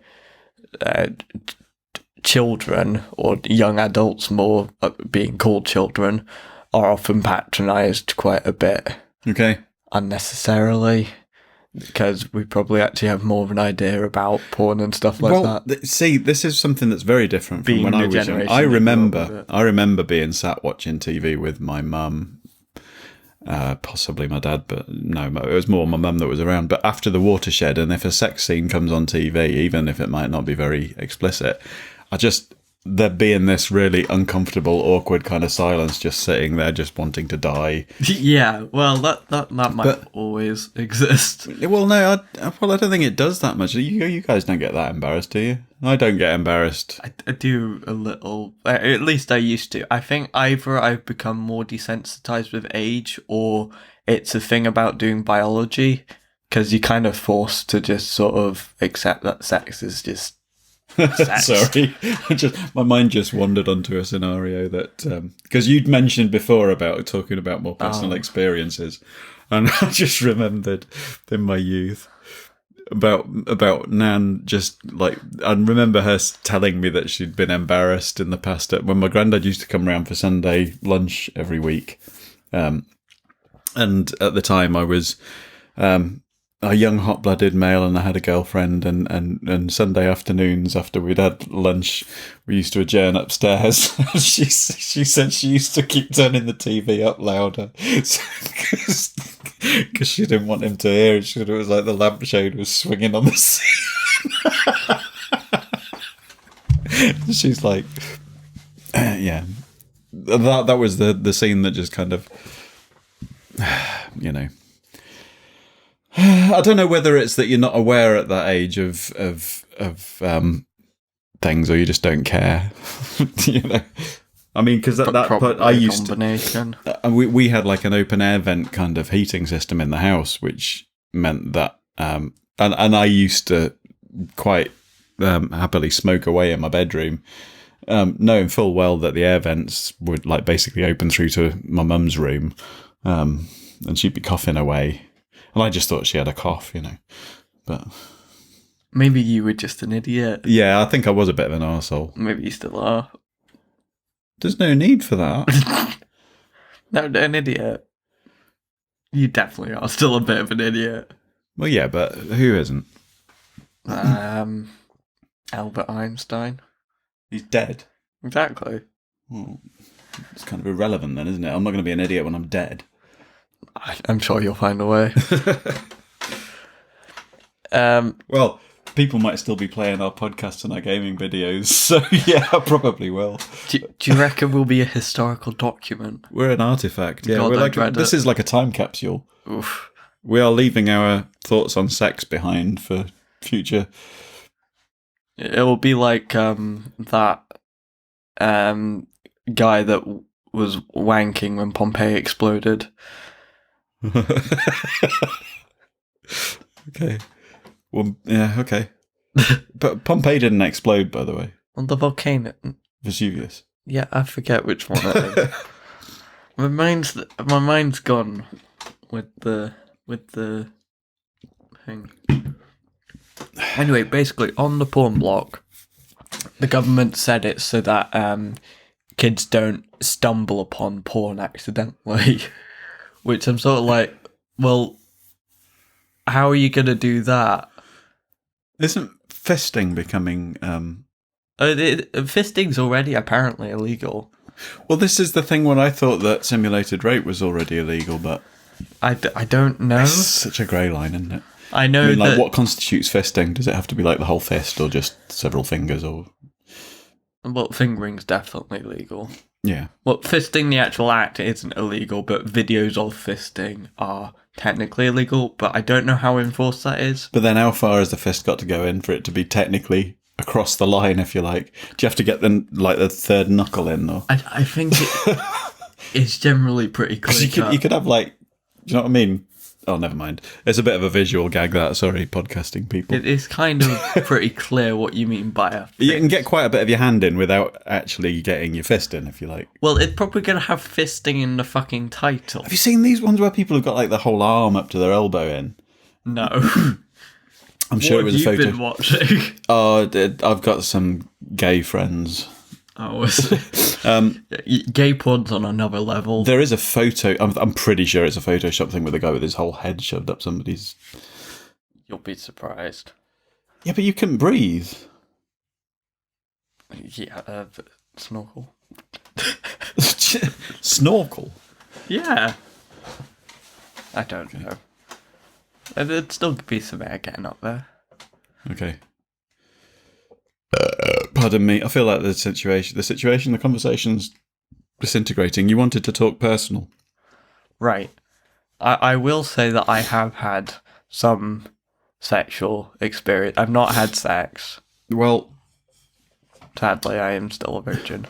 children, or young adults more being called children, are often patronised quite a bit. Okay. Unnecessarily. because we probably actually have more of an idea about porn and stuff like that. See, this is something that's very different from when I was young. I remember being sat watching TV with my mum, possibly my dad, but no, it was more my mum that was around. But after the watershed, and if a sex scene comes on TV, even if it might not be very explicit, there being this really uncomfortable, awkward kind of silence, just sitting there, just wanting to die. Yeah, well, that might always exist. Well, no, I don't think it does that much. You guys don't get that embarrassed, do you? I don't get embarrassed. I do a little. At least I used to. I think either I've become more desensitized with age, or it's a thing about doing biology, because you're kind of forced to just sort of accept that sex is just sex. Sorry, my mind just wandered onto a scenario that because you'd mentioned before about talking about more personal experiences, and I just remembered in my youth about Nan. Just like, I remember her telling me that she'd been embarrassed in the past when my granddad used to come around for Sunday lunch every week, and at the time I was a young hot-blooded male, and I had a girlfriend, and Sunday afternoons after we'd had lunch, we used to adjourn upstairs. She said she used to keep turning the TV up louder because she didn't want him to hear. She said it was like the lampshade was swinging on the ceiling. She's like, yeah, that was the scene that just kind of, you know. I don't know whether it's that you're not aware at that age of things, or you just don't care. You know, I mean, because at that point I used to. We had like an open air vent kind of heating system in the house, which meant that, and I used to quite happily smoke away in my bedroom, knowing full well that the air vents would like basically open through to my mum's room, and she'd be coughing away. And I just thought she had a cough, you know. But maybe you were just an idiot. Yeah, I think I was a bit of an arsehole. Maybe you still are. There's no need for that. No, an idiot. You definitely are still a bit of an idiot. Well, yeah, but who isn't? Albert Einstein. He's dead. Exactly. Well, it's kind of irrelevant then, isn't it? I'm not going to be an idiot when I'm dead. I'm sure you'll find a way. Well, people might still be playing our podcasts and our gaming videos, so yeah, I probably will. Do you reckon we'll be a historical document? We're an artifact. Yeah, this is like a time capsule. Oof. We are leaving our thoughts on sex behind for future. It will be like that guy that was wanking when Pompeii exploded. Okay. Well, yeah, okay. But Pompeii didn't explode, by the way. On the volcano. Vesuvius. Yeah, I forget which one it is. my mind's gone with the thing. Anyway, basically, on the porn block, the government said it so that kids don't stumble upon porn accidentally. Which I'm sort of like, well, how are you going to do that? Isn't fisting becoming... fisting's already apparently illegal. Well, this is the thing when I thought that simulated rape was already illegal, but... I don't know. It's such a grey line, isn't it? I know like, that... what constitutes fisting? Does it have to be like the whole fist or just several fingers? Or Well, fingering's definitely legal. Yeah. Well, fisting the actual act isn't illegal, but videos of fisting are technically illegal, but I don't know how enforced that is. But then how far has the fist got to go in for it to be technically across the line, if you like? Do you have to get the third knuckle in? Or? I think it's generally pretty clear. You could have like, do you know what I mean? Oh, never mind. It's a bit of a visual gag, that. Sorry, podcasting people. It is kind of pretty clear what you mean by a fist. You can get quite a bit of your hand in without actually getting your fist in, if you like. Well, it's probably going to have fisting in the fucking title. Have you seen these ones where people have got like the whole arm up to their elbow in? No. I'm sure it was a photo. What have you been watching? Oh, I've got some gay friends. Oh, gay porn's on another level. There is a photo. I'm pretty sure it's a Photoshop thing with a guy with his whole head shoved up somebody's You'll be surprised. Yeah, but you can breathe. Yeah, snorkel. Snorkel? Yeah. I don't know. There'd still be some air getting up there. Okay. Pardon me. I feel like the conversation's disintegrating. You wanted to talk personal. Right. I will say that I have had some sexual experience. I've not had sex. Well, sadly, I am still a virgin.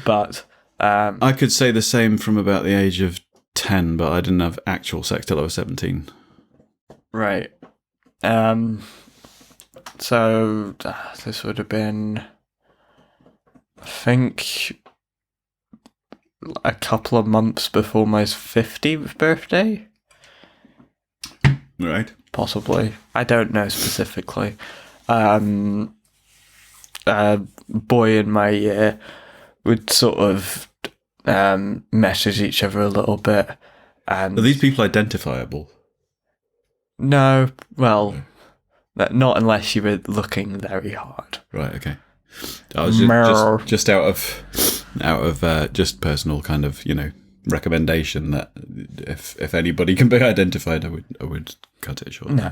But I could say the same from about the age of 10, but I didn't have actual sex till I was 17. Right. So this would have been, I think, a couple of months before my 50th birthday. Right. Possibly. I don't know specifically. A boy in my year would sort of message each other a little bit. And Are these people identifiable? No, well, not unless you were looking very hard. Right, okay. I was just out of just personal kind of, recommendation that if anybody can be identified, I would cut it short. No,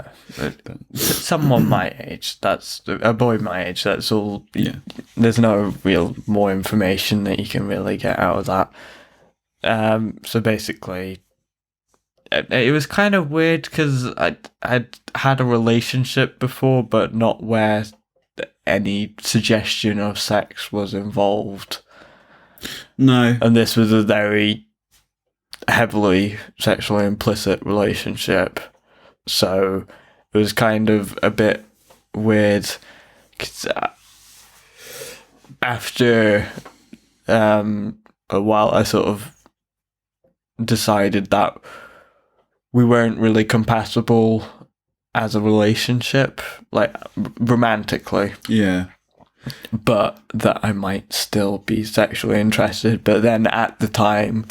someone my age. That's a boy my age. That's all. Yeah. There's no real more information that you can really get out of that. So basically, it was kind of weird because I'd had a relationship before, but not where any suggestion of sex was involved. No. And this was a very heavily sexually implicit relationship. So it was kind of a bit weird. 'Cause after a while, I sort of decided that we weren't really compatible as a relationship, like romantically. Yeah. But that I might still be sexually interested. But then at the time,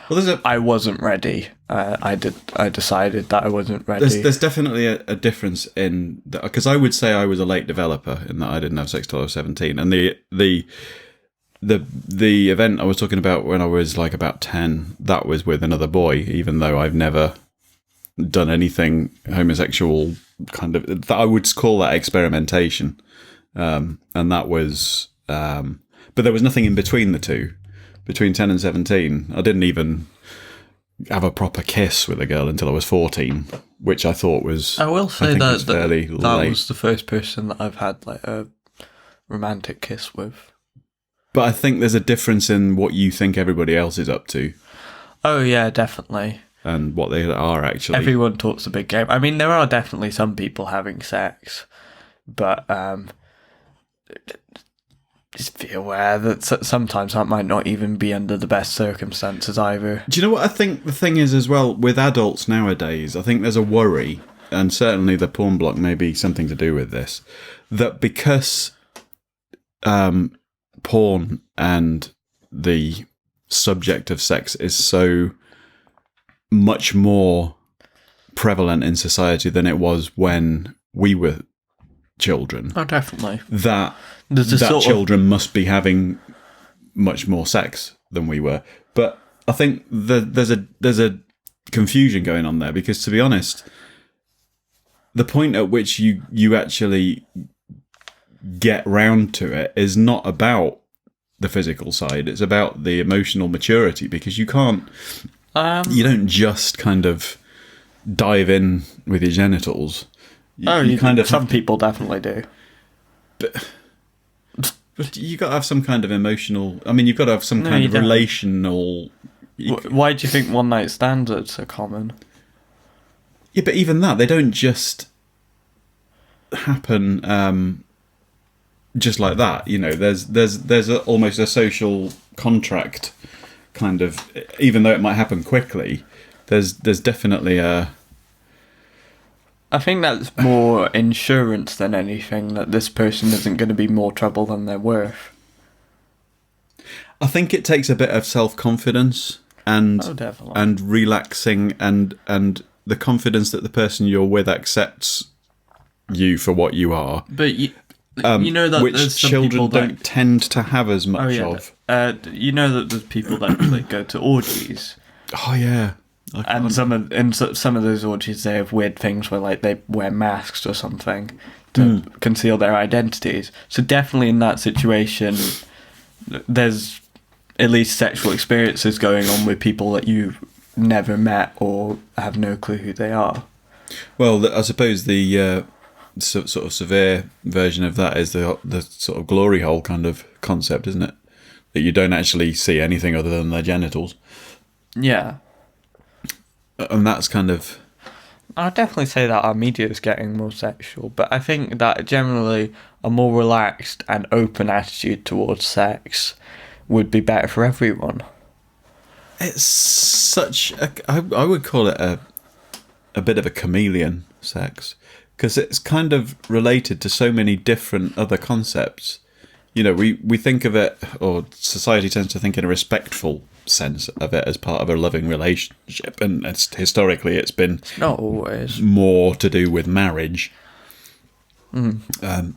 I wasn't ready. I decided that I wasn't ready. There's definitely a difference in that, because I would say I was a late developer in that I didn't have sex till I was 17, and the event I was talking about when I was like about 10, that was with another boy, even though I've never done anything homosexual kind of that I would call that experimentation, and that was but there was nothing in between the two. Between 10 and 17, I didn't even have a proper kiss with a girl until I was 14, which I thought was. I will say that fairly late. That was the first person that I've had like a romantic kiss with. But I think there's a difference in what you think everybody else is up to. Oh yeah, definitely. And what they are actually. Everyone talks a big game. I mean, there are definitely some people having sex, but just be aware that sometimes that might not even be under the best circumstances either. Do you know what I think the thing is as well with adults nowadays? I think there's a worry, and certainly the porn block may be something to do with this, that because porn and the subject of sex is so much more prevalent in society than it was when we were children. Oh, definitely. That children must be having much more sex than we were. But I think there's a confusion going on there, because to be honest, the point at which you actually get round to it is not about the physical side. It's about the emotional maturity, because you can't, you don't just kind of dive in with your genitals. You kind of. Some people definitely do. But you got to have some kind of emotional. I mean, you've got to have some kind of relational. Why do you think one night stands are so common? Yeah, but even that, they don't just happen just like that. You know, there's almost a social contract kind of. Even though it might happen quickly, there's definitely a. I think that's more insurance than anything, that this person isn't going to be more trouble than they're worth. I think it takes a bit of self-confidence and relaxing and the confidence that the person you're with accepts you for what you are. But you know that which there's some children people don't tend to have as much that, of. you know that there's people that like go to orgies. Oh yeah. And some of those orgies, they have weird things where like they wear masks or something to conceal their identities. So definitely in that situation, there's at least sexual experiences going on with people that you've never met or have no clue who they are. Well, I suppose the sort of severe version of that is the sort of glory hole kind of concept, isn't it? That you don't actually see anything other than their genitals. Yeah. And that's kind of... I'd definitely say that our media is getting more sexual, but I think that generally a more relaxed and open attitude towards sex would be better for everyone. It's such I would call it a bit of a chameleon sex, because it's kind of related to so many different other concepts. You know, we think of it, or society tends to think in a respectful sense of it as part of a loving relationship, and historically it's been not always more to do with marriage. And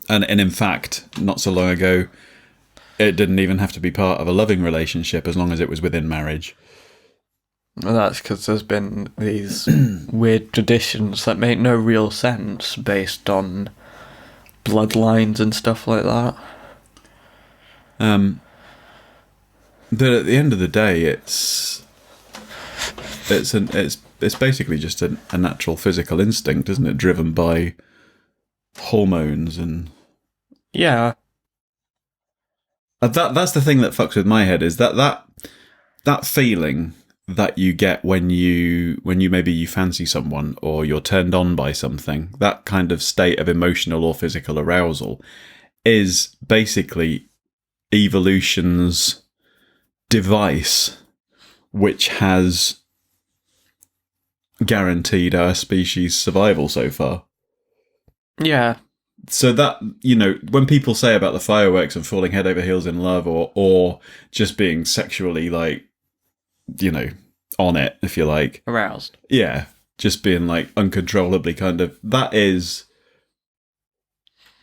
in fact, not so long ago, it didn't even have to be part of a loving relationship as long as it was within marriage. Well, that's because there's been these weird traditions that make no real sense based on bloodlines and stuff like that. But at the end of the day, it's basically just a natural physical instinct, isn't it? Driven by hormones and that's the thing that fucks with my head, is that feeling that you get when you maybe you fancy someone or you're turned on by something. That kind of state of emotional or physical arousal is basically evolution's device which has guaranteed our species survival so far. Yeah. So that, you know, when people say about the fireworks and falling head over heels in love, or just being sexually, like, you know, on it, if you like. Aroused. Yeah. Just being like uncontrollably kind of, that is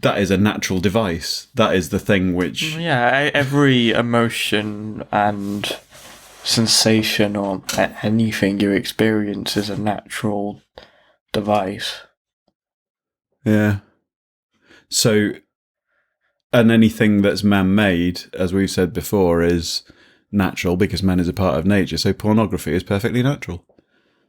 a natural device. That is the thing which... Yeah, every emotion and sensation or anything you experience is a natural device. Yeah. So, and anything that's man-made, as we've said before, is natural because man is a part of nature. So pornography is perfectly natural.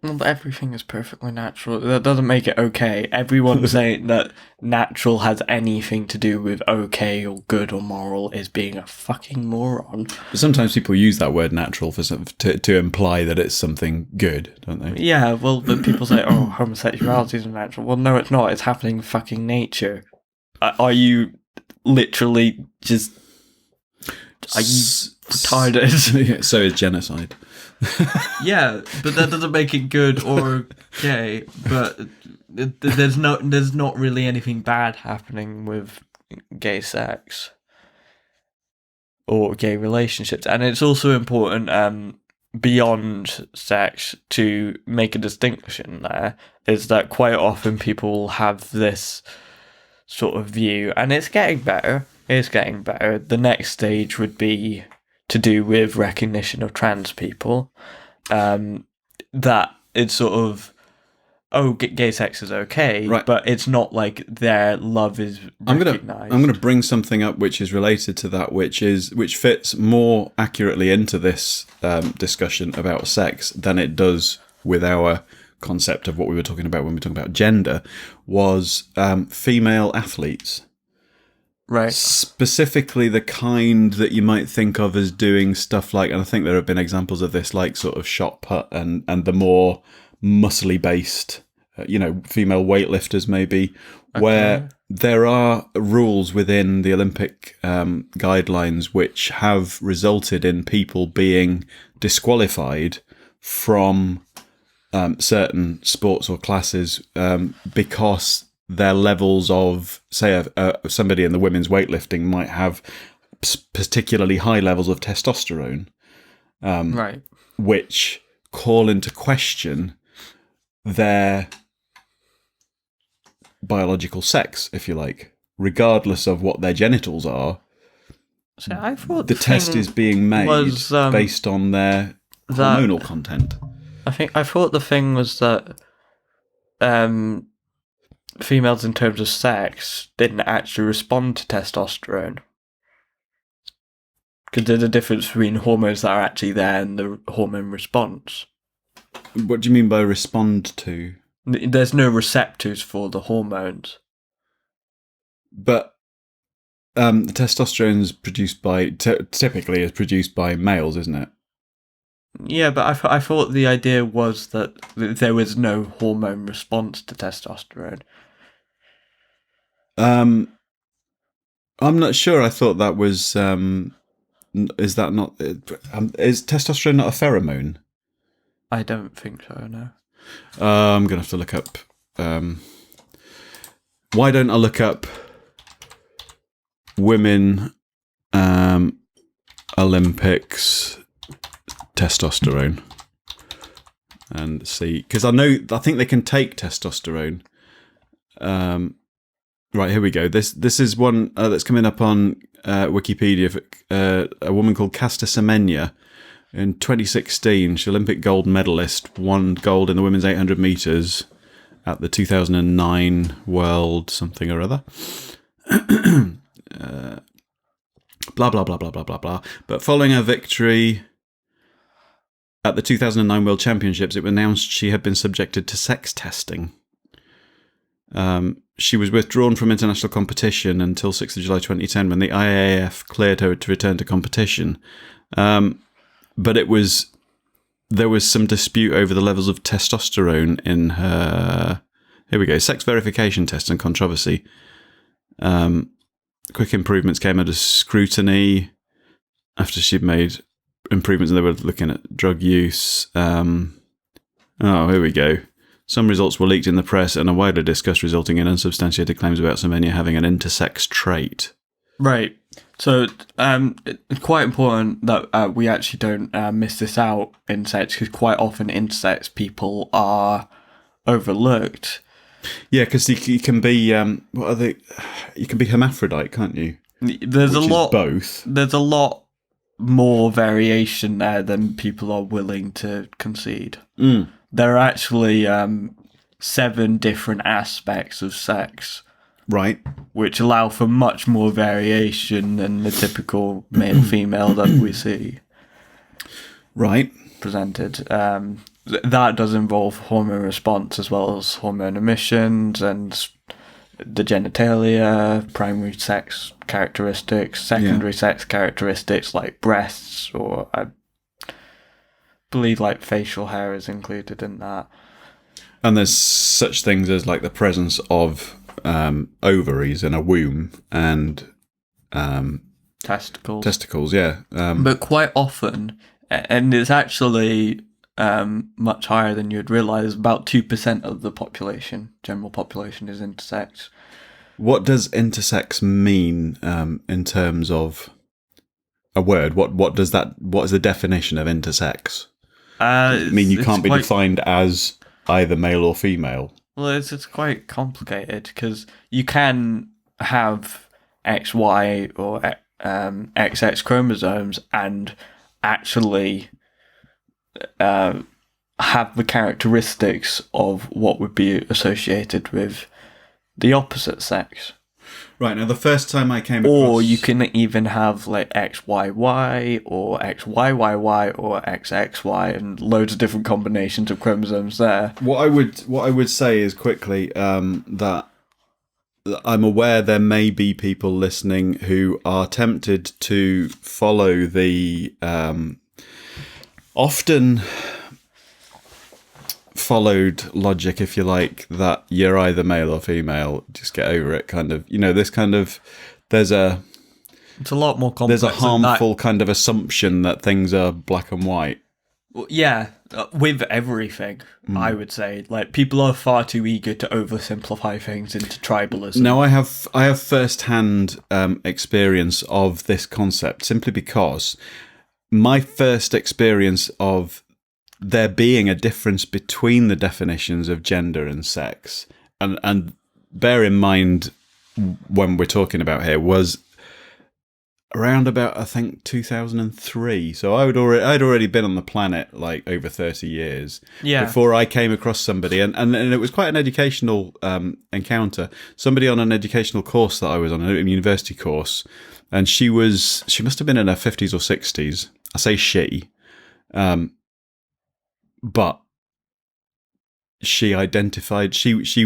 Well, everything is perfectly natural. That doesn't make it okay. Everyone saying that natural has anything to do with okay or good or moral is being a fucking moron. But sometimes people use that word natural for to imply that it's something good, don't they? Yeah, well, but people say, oh, homosexuality is natural. Well, no, it's not. It's happening in fucking nature. Are you literally just... Are you retarded? So is genocide. Yeah, but that doesn't make it good or gay. But there's not really anything bad happening with gay sex or gay relationships, and it's also important beyond sex to make a distinction. There is that quite often people have this sort of view, and it's getting better. It's getting better. The next stage would be to do with recognition of trans people, that it's sort of, oh, gay sex is okay, right, but it's not like their love is recognized. I'm gonna bring something up which is related to that, which fits more accurately into this discussion about sex than it does with our concept of what we were talking about when we were talking about gender, was female athletes. Right. Specifically the kind that you might think of as doing stuff like, and I think there have been examples of this, like sort of shot put and the more muscly based, female weightlifters maybe, okay, where there are rules within the Olympic guidelines which have resulted in people being disqualified from certain sports or classes because their levels of, say, somebody in the women's weightlifting might have particularly high levels of testosterone, right, which call into question their biological sex, if you like, regardless of what their genitals are. So I thought the test is being made based on their hormonal content. I thought the thing was that females, in terms of sex, didn't actually respond to testosterone. Because there's a difference between hormones that are actually there and the hormone response. What do you mean by respond to? There's no receptors for the hormones. But the testosterone is produced by typically is produced by males, isn't it? Yeah, but I thought the idea was that there was no hormone response to testosterone. I'm not sure. I thought that was. Is that not? Is testosterone not a pheromone? I don't think so. No. I'm gonna have to look up. Why don't I look up women Olympics testosterone and see, because I think they can take testosterone. Right, here we go. This is one that's coming up on Wikipedia. A woman called Casta Semenya. In 2016, she's Olympic gold medalist, won gold in the women's 800 metres at the 2009 World something or other. Blah, blah, blah, blah, blah, blah, blah. But following her victory at the 2009 World Championships, it was announced she had been subjected to sex testing. She was withdrawn from international competition until 6th of July 2010 when the IAAF cleared her to return to competition. But there was some dispute over the levels of testosterone in her. Here we go. Sex verification test and controversy. Quick improvements came under scrutiny after she'd made improvements, and they were looking at drug use. Here we go. Some results were leaked in the press and are widely discussed, resulting in unsubstantiated claims about Semenya having an intersex trait. Right. So it's quite important that we actually don't miss this out in sex, because quite often intersex people are overlooked. Yeah, because you can be what are they? You can be hermaphrodite, can't you? There's Which a lot. Is both. There's a lot more variation there than people are willing to concede. There are actually 7 different aspects of sex. Right. Which allow for much more variation than the typical male-female that we see. Right. Presented. That does involve hormone response as well as hormone emissions and the genitalia, primary sex characteristics, secondary sex characteristics like breasts, or I believe like facial hair is included in that. And there's such things as like the presence of ovaries in a womb and testicles, yeah. But quite often, and it's actually much higher than you'd realise, about 2% of the population, general population, is intersex. What does intersex mean in terms of a word? What is the definition of intersex? Does it mean you can't be defined as either male or female? Well, it's quite complicated, because you can have XY or XX chromosomes and actually have the characteristics of what would be associated with the opposite sex. Right, now the first time I came across... Or you can even have like XYY or XYYY or XXY and loads of different combinations of chromosomes there. What I would say is quickly that I'm aware there may be people listening who are tempted to follow the often followed logic, if you like, that you're either male or female, just get over it, kind of, this kind of, it's a lot more complex. There's a harmful kind of assumption that things are black and white. Well, yeah, with everything, I would say. Like, people are far too eager to oversimplify things into tribalism. No, I have first-hand experience of this concept, simply because my first experience of there being a difference between the definitions of gender and sex, and bear in mind when we're talking about here was around about, I think, 2003. So I'd already been on the planet like over 30 years before I came across somebody, and it was quite an educational encounter. Somebody on an educational course that I was on, a university course, and she must have been in her 50s or 60s. I say she, but she identified she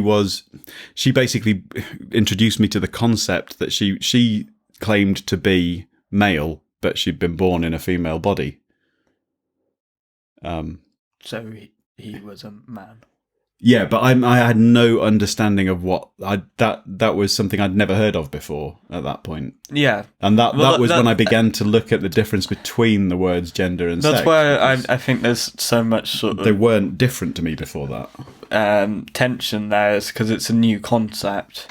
basically introduced me to the concept that she claimed to be male, but she'd been born in a female body. So he was a man. Yeah, but I had no understanding of what that was something I'd never heard of before at that point. Yeah, and that was when I began to look at the difference between the words gender and sex. That's why I think there's so much sort of... They weren't different to me before that. Tension there is because it's a new concept.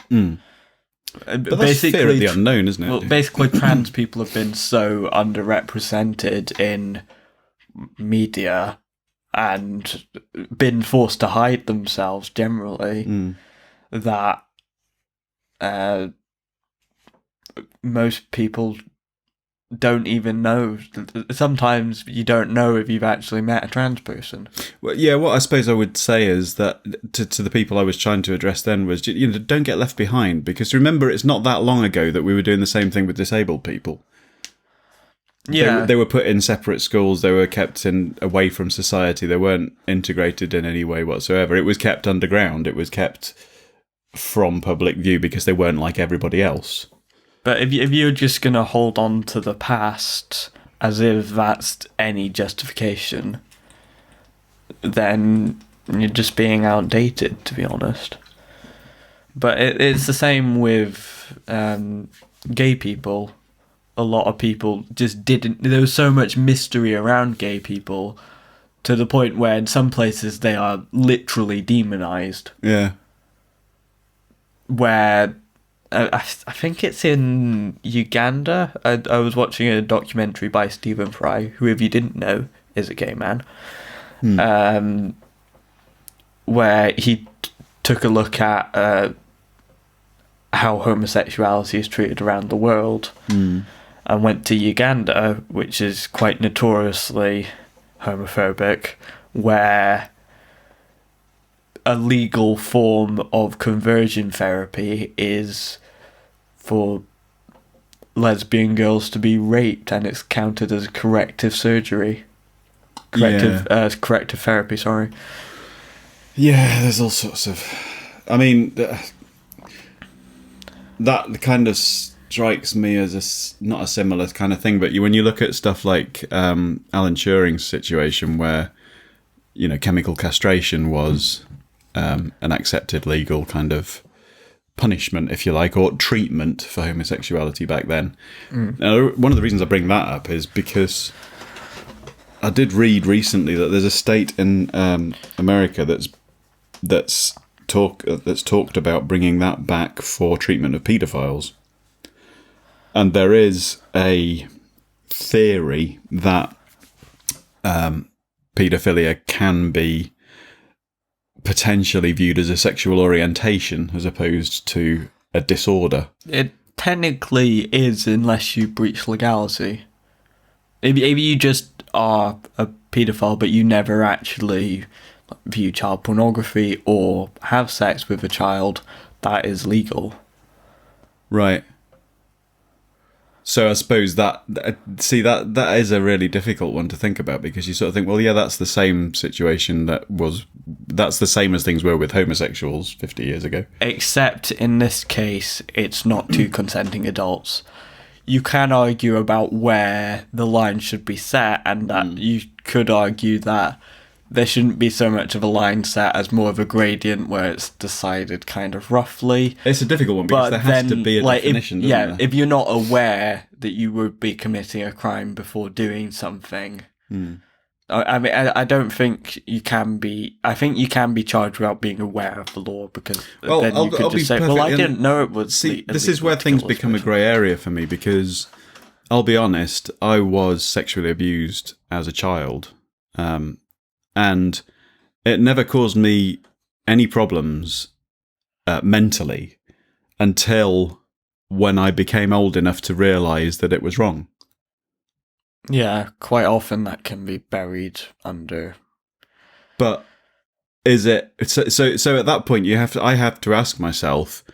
But that's fear of the unknown, isn't it? Well, basically, trans people have been so underrepresented in media and been forced to hide themselves generally that most people don't even know. Sometimes you don't know if you've actually met a trans person. Well, yeah, what I suppose I would say is that to the people I was trying to address then was, don't get left behind, because remember, it's not that long ago that we were doing the same thing with disabled people. Yeah, they were put in separate schools. They were kept away from society. They weren't integrated in any way whatsoever. It was kept underground. It was kept from public view because they weren't like everybody else. But if you're just going to hold on to the past as if that's any justification, then you're just being outdated, to be honest. But it's the same with gay people. A lot of people just didn't... There was so much mystery around gay people to the point where in some places they are literally demonized. Yeah. Where... I think it's in Uganda. I was watching a documentary by Stephen Fry, who, if you didn't know, is a gay man, where he took a look at how homosexuality is treated around the world, and went to Uganda, which is quite notoriously homophobic, where a legal form of conversion therapy is for lesbian girls to be raped, and it's counted as corrective surgery. Corrective therapy, sorry. Yeah, there's all sorts of... I mean, that kind of strikes me as not a similar kind of thing, but when you look at stuff like Alan Turing's situation, where, chemical castration was... an accepted legal kind of punishment, if you like, or treatment for homosexuality back then. Now, one of the reasons I bring that up is because I did read recently that there's a state in America that's talked about bringing that back for treatment of paedophiles, and there is a theory that paedophilia can be potentially viewed as a sexual orientation as opposed to a disorder. It technically is, unless you breach legality. If you just are a paedophile but you never actually view child pornography or have sex with a child, that is legal. Right. So I suppose that is a really difficult one to think about, because you sort of think, well, yeah, that's the same situation that's the same as things were with homosexuals 50 years ago. Except in this case, it's not two consenting adults. You can argue about where the line should be set, and that you could argue that there shouldn't be so much of a line set as more of a gradient where it's decided kind of roughly. It's a difficult one because there has to be a definition, doesn't there? If you're not aware that you would be committing a crime before doing something, I mean, I don't think you can be... I think you can be charged without being aware of the law, because then you could just say, well, I didn't know it was... See, this is where things become a grey area for me, because I'll be honest, I was sexually abused as a child. And it never caused me any problems mentally until when I became old enough to realise that it was wrong. Yeah, quite often that can be buried under. But is it so at that point I have to ask myself,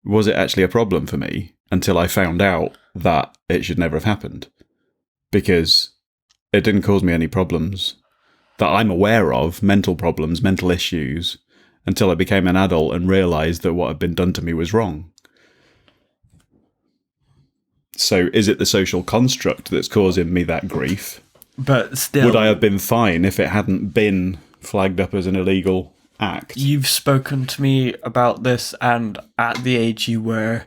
was it actually a problem for me until I found out that it should never have happened? Because it didn't cause me any problems that I'm aware of, mental problems, mental issues, until I became an adult and realised that what had been done to me was wrong. So is it the social construct that's causing me that grief? But still, would I have been fine if it hadn't been flagged up as an illegal act? You've spoken to me about this, and at the age you were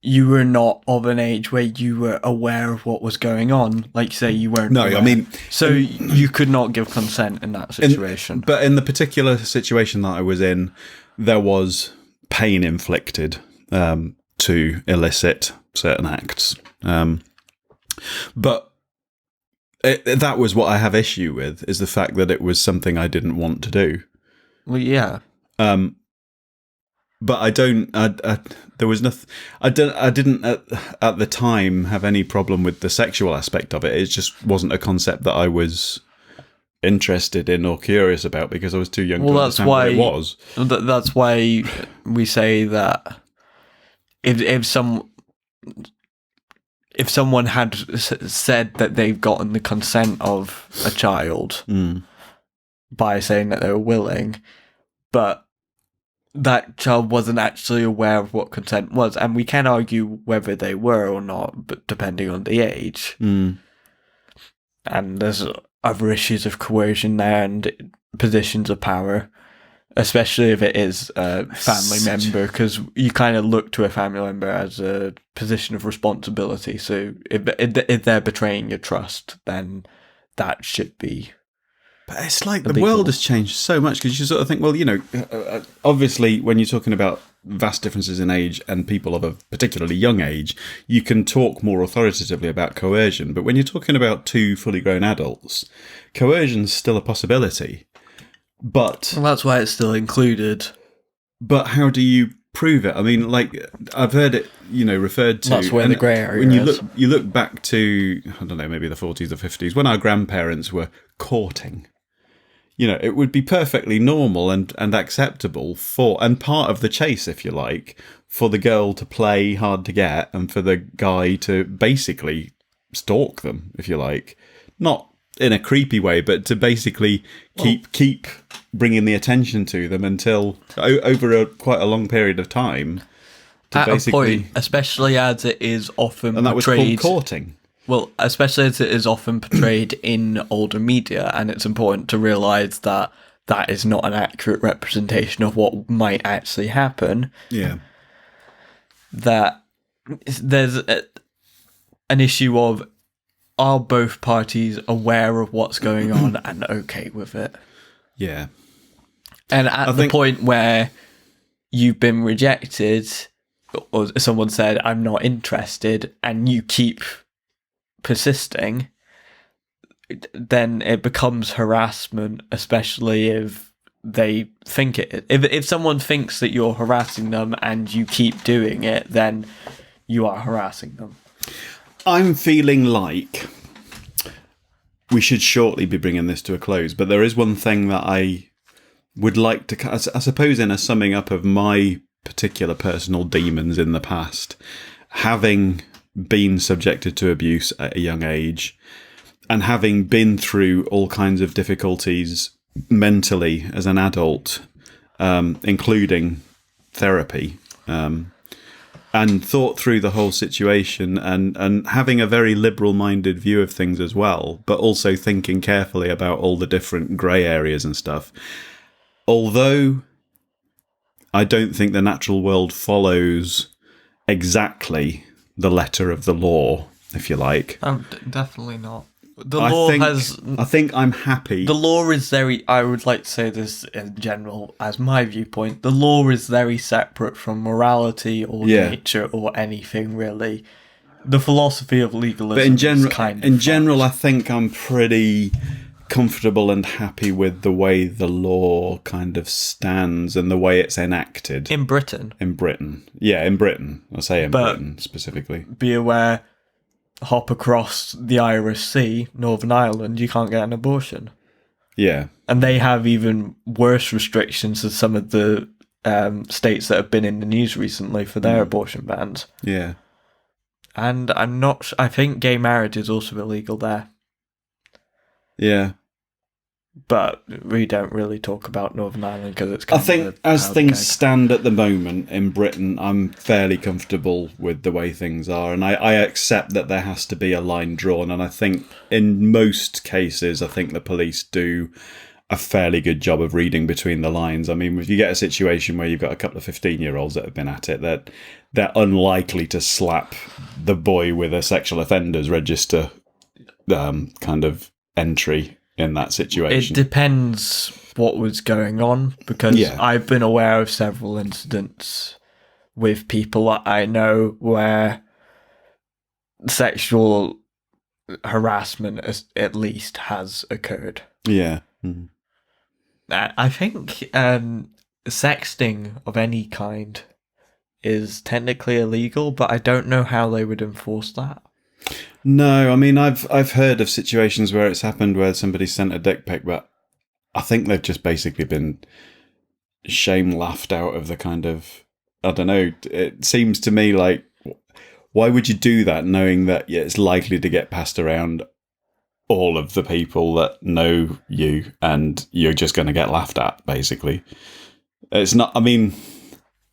not of an age where you were aware of what was going on. Like you say, you weren't. No, aware. I mean, so you could not give consent in that situation. But in the particular situation that I was in, there was pain inflicted to elicit certain acts. But that was what I have issue with, is the fact that it was something I didn't want to do. Well, yeah. But I don't. There was nothing. I didn't at the time have any problem with the sexual aspect of it. It just wasn't a concept that I was interested in or curious about because I was too young to understand what it was. That's why we say that if someone had said that they've gotten the consent of a child by saying that they were willing, but that child wasn't actually aware of what consent was, and we can argue whether they were or not, but depending on the age. And there's other issues of coercion there and positions of power, especially if it is a family member, because you kind of look to a family member as a position of responsibility. So if they're betraying your trust, then that should be. But it's like the world has changed so much, because you sort of think, well, obviously when you're talking about vast differences in age and people of a particularly young age, you can talk more authoritatively about coercion. But when you're talking about two fully grown adults, coercion's still a possibility. But well, that's why it's still included. But how do you prove it? I mean, like, I've heard it, referred to. That's where the grey area when is. You look back to, I don't know, maybe the 40s or 50s, when our grandparents were courting. It would be perfectly normal and acceptable and part of the chase, if you like, for the girl to play hard to get and for the guy to basically stalk them, if you like. Not in a creepy way, but to basically keep bringing the attention to them until over quite a long period of time. At a point, especially as it is often portrayed. And that was called courting. Well, especially as it is often portrayed in older media, and it's important to realise that that is not an accurate representation of what might actually happen. Yeah. That there's an issue of, are both parties aware of what's going on and okay with it? Yeah. And at the point where you've been rejected, or someone said, I'm not interested, and you keep persisting, then it becomes harassment, especially if they think it. If someone thinks that you're harassing them and you keep doing it, then you are harassing them. I'm feeling like we should shortly be bringing this to a close, but there is one thing that I would like to, I suppose, in a summing up of my particular personal demons in the past, having been subjected to abuse at a young age and having been through all kinds of difficulties mentally as an adult, including therapy, and thought through the whole situation and having a very liberal-minded view of things as well, but also thinking carefully about all the different grey areas and stuff. Although I don't think the natural world follows exactly the letter of the law, if you like. Definitely not. I think I'm happy. The law is I would like to say this in general as my viewpoint, the law is very separate from morality or nature or anything really. The philosophy of legalism is kind of general, I think I'm pretty comfortable and happy with the way the law kind of stands and the way it's enacted. In Britain. In Britain. Yeah, in Britain. I say in Britain specifically. Be aware, hop across the Irish Sea, Northern Ireland, you can't get an abortion. Yeah. And they have even worse restrictions than some of the states that have been in the news recently for their abortion bans. Yeah. And I think gay marriage is also illegal there. Yeah. But we don't really talk about Northern Ireland because it's kind I think of as things stand at the moment in Britain, I'm fairly comfortable with the way things are. And I accept that there has to be a line drawn. And I think in most cases, I think the police do a fairly good job of reading between the lines. I mean, if you get a situation where you've got a couple of 15-year-olds that have been at it, that they're unlikely to slap the boy with a sexual offenders register kind of entry in that situation. It depends what was going on, because I've been aware of several incidents with people that I know where sexual harassment at least has occurred. Yeah. Mm-hmm. I think sexting of any kind is technically illegal, but I don't know how they would enforce that. No, I mean, I've heard of situations where it's happened where somebody sent a dick pic, but I think they've just basically been shame laughed out of the kind of, I don't know, it seems to me like, why would you do that knowing that it's likely to get passed around all of the people that know you and you're just going to get laughed at, basically? It's not, I mean,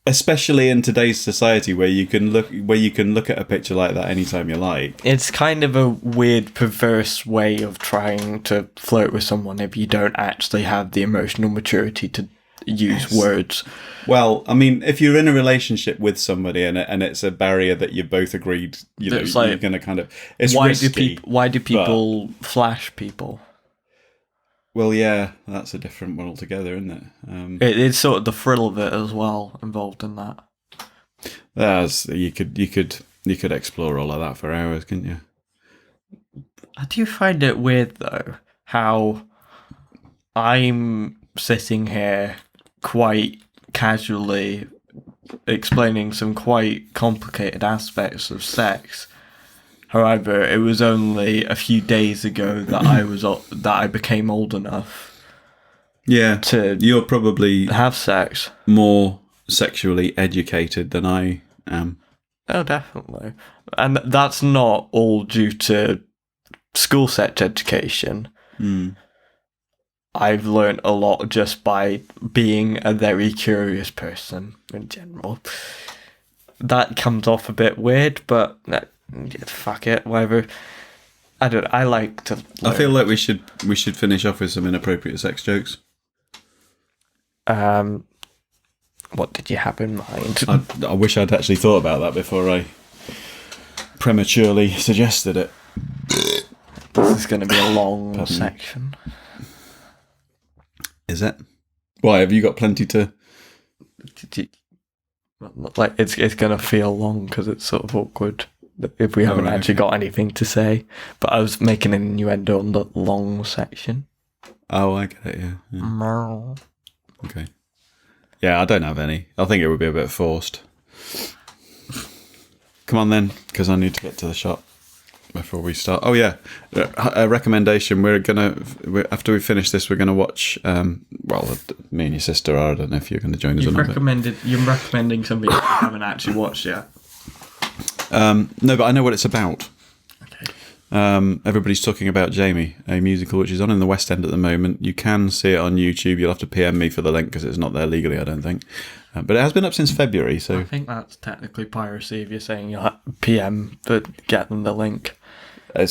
especially in today's society where you can look at a picture like that anytime you like. It's kind of a weird, perverse way of trying to flirt with someone if you don't actually have the emotional maturity to use words. Well, I mean, if you're in a relationship with somebody and it's a barrier that you both agreed, you're going to kind of, it's risky. Why do people flash people? Well, yeah, that's a different one altogether, isn't it? It's sort of the thrill of it as well involved in that. You could explore all of that for hours, couldn't you? I do find it weird though how I'm sitting here quite casually explaining some quite complicated aspects of sex. However, it was only a few days ago that I became old enough. Yeah, you're probably have sex. More sexually educated than I am. Oh, definitely, and that's not all due to school sex education. I've learned a lot just by being a very curious person in general. That comes off a bit weird, but fuck it, whatever. I like to learn. I feel like we should finish off with some inappropriate sex jokes. What did you have in mind? I wish I'd actually thought about that before I prematurely suggested it. This is going to be a long section. Is it? Why, have you got plenty to... Like, it's going to feel long because it's sort of awkward if we haven't actually got anything to say. But I was making an innuendo on the long section. Oh, I get it, yeah. Okay. Yeah, I don't have any. I think it would be a bit forced. Come on then, because I need to get to the shop before we start. Oh yeah, a recommendation. We're after we finish this, we're gonna watch. Well, me and your sister are. I don't know if you're going to join us. You're recommending something you haven't actually watched yet. No, but I know what it's about. Okay. Everybody's talking about Jamie, a musical which is on in the West End at the moment. You can see it on YouTube. You'll have to PM me for the link because it's not there legally, I don't think. But it has been up since February. So I think that's technically piracy if you're saying you'll PM, but get them the link. I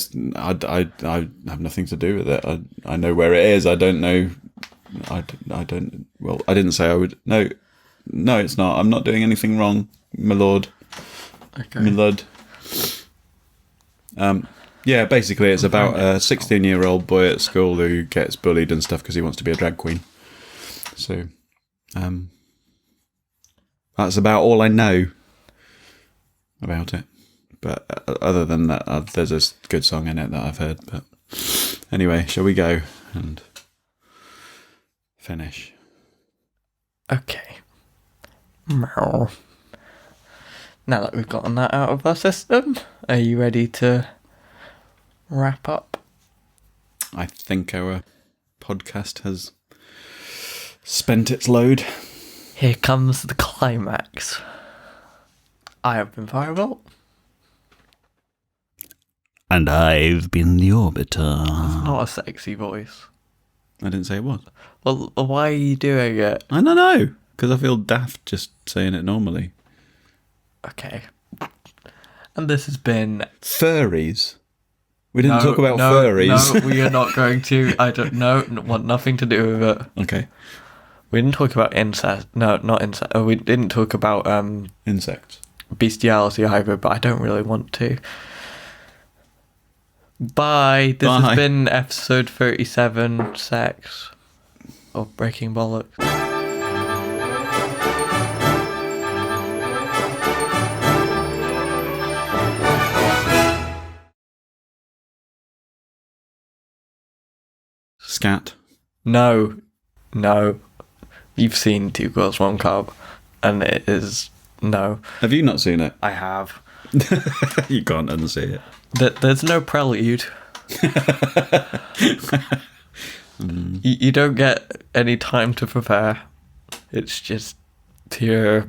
have nothing to do with it. I know where it is. I don't know. I don't. Well, I didn't say I would. No, it's not. I'm not doing anything wrong, my lord. Okay. My lord. Yeah, basically it's about a 16-year-old boy at school who gets bullied and stuff because he wants to be a drag queen. So, that's about all I know about it. But other than that, there's a good song in it that I've heard. But anyway, shall we go? and finish. Okay. Meow. Now that we've gotten that out of our system, are you ready to wrap up? I think our podcast has spent its load. Here comes the climax. I have been Firebolt. And I've been the Orbiter. It's not a sexy voice. I didn't say it was. Well, why are you doing it? I don't know, because I feel daft just saying it normally. Okay. And this has been... Furries. We didn't talk about furries. No, we are not going to. I don't know. Want nothing to do with it. Okay. We didn't talk about incest. No, not incest. Oh, we didn't talk about insects. Bestiality either, but I don't really want to. Bye. This has been episode 37, Sex. Or Breaking Bollocks. Scat. No. You've seen Two Girls, One Cup, and it is no. Have you not seen it? I have. You can't unsee it. There's no prelude. You don't get any time to prepare. It's just pure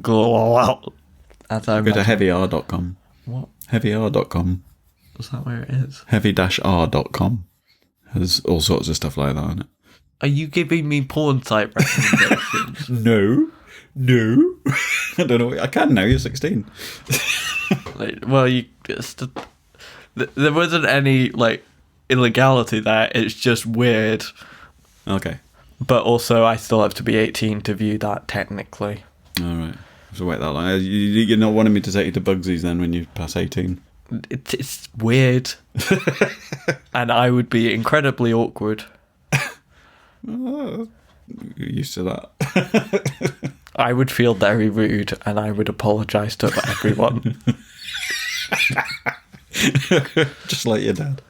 glow out. As I go to heavyr.com. What? Heavyr.com. Is that where it is? Heavy-r.com. Has all sorts of stuff like that on it. Are you giving me porn site recommendations? No. I don't know. I can now. You're 16. Well, there wasn't any illegality there. It's just weird. Okay. But also, I still have to be 18 to view that technically. All right. I have to wait that long. You're not wanting me to take you to Bugsy's then when you pass 18? It's weird. And I would be incredibly awkward. Oh, you're used to that. I would feel very rude and I would apologise to everyone. Just like your dad.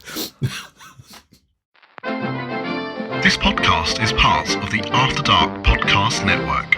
This podcast is part of the After Dark Podcast Network.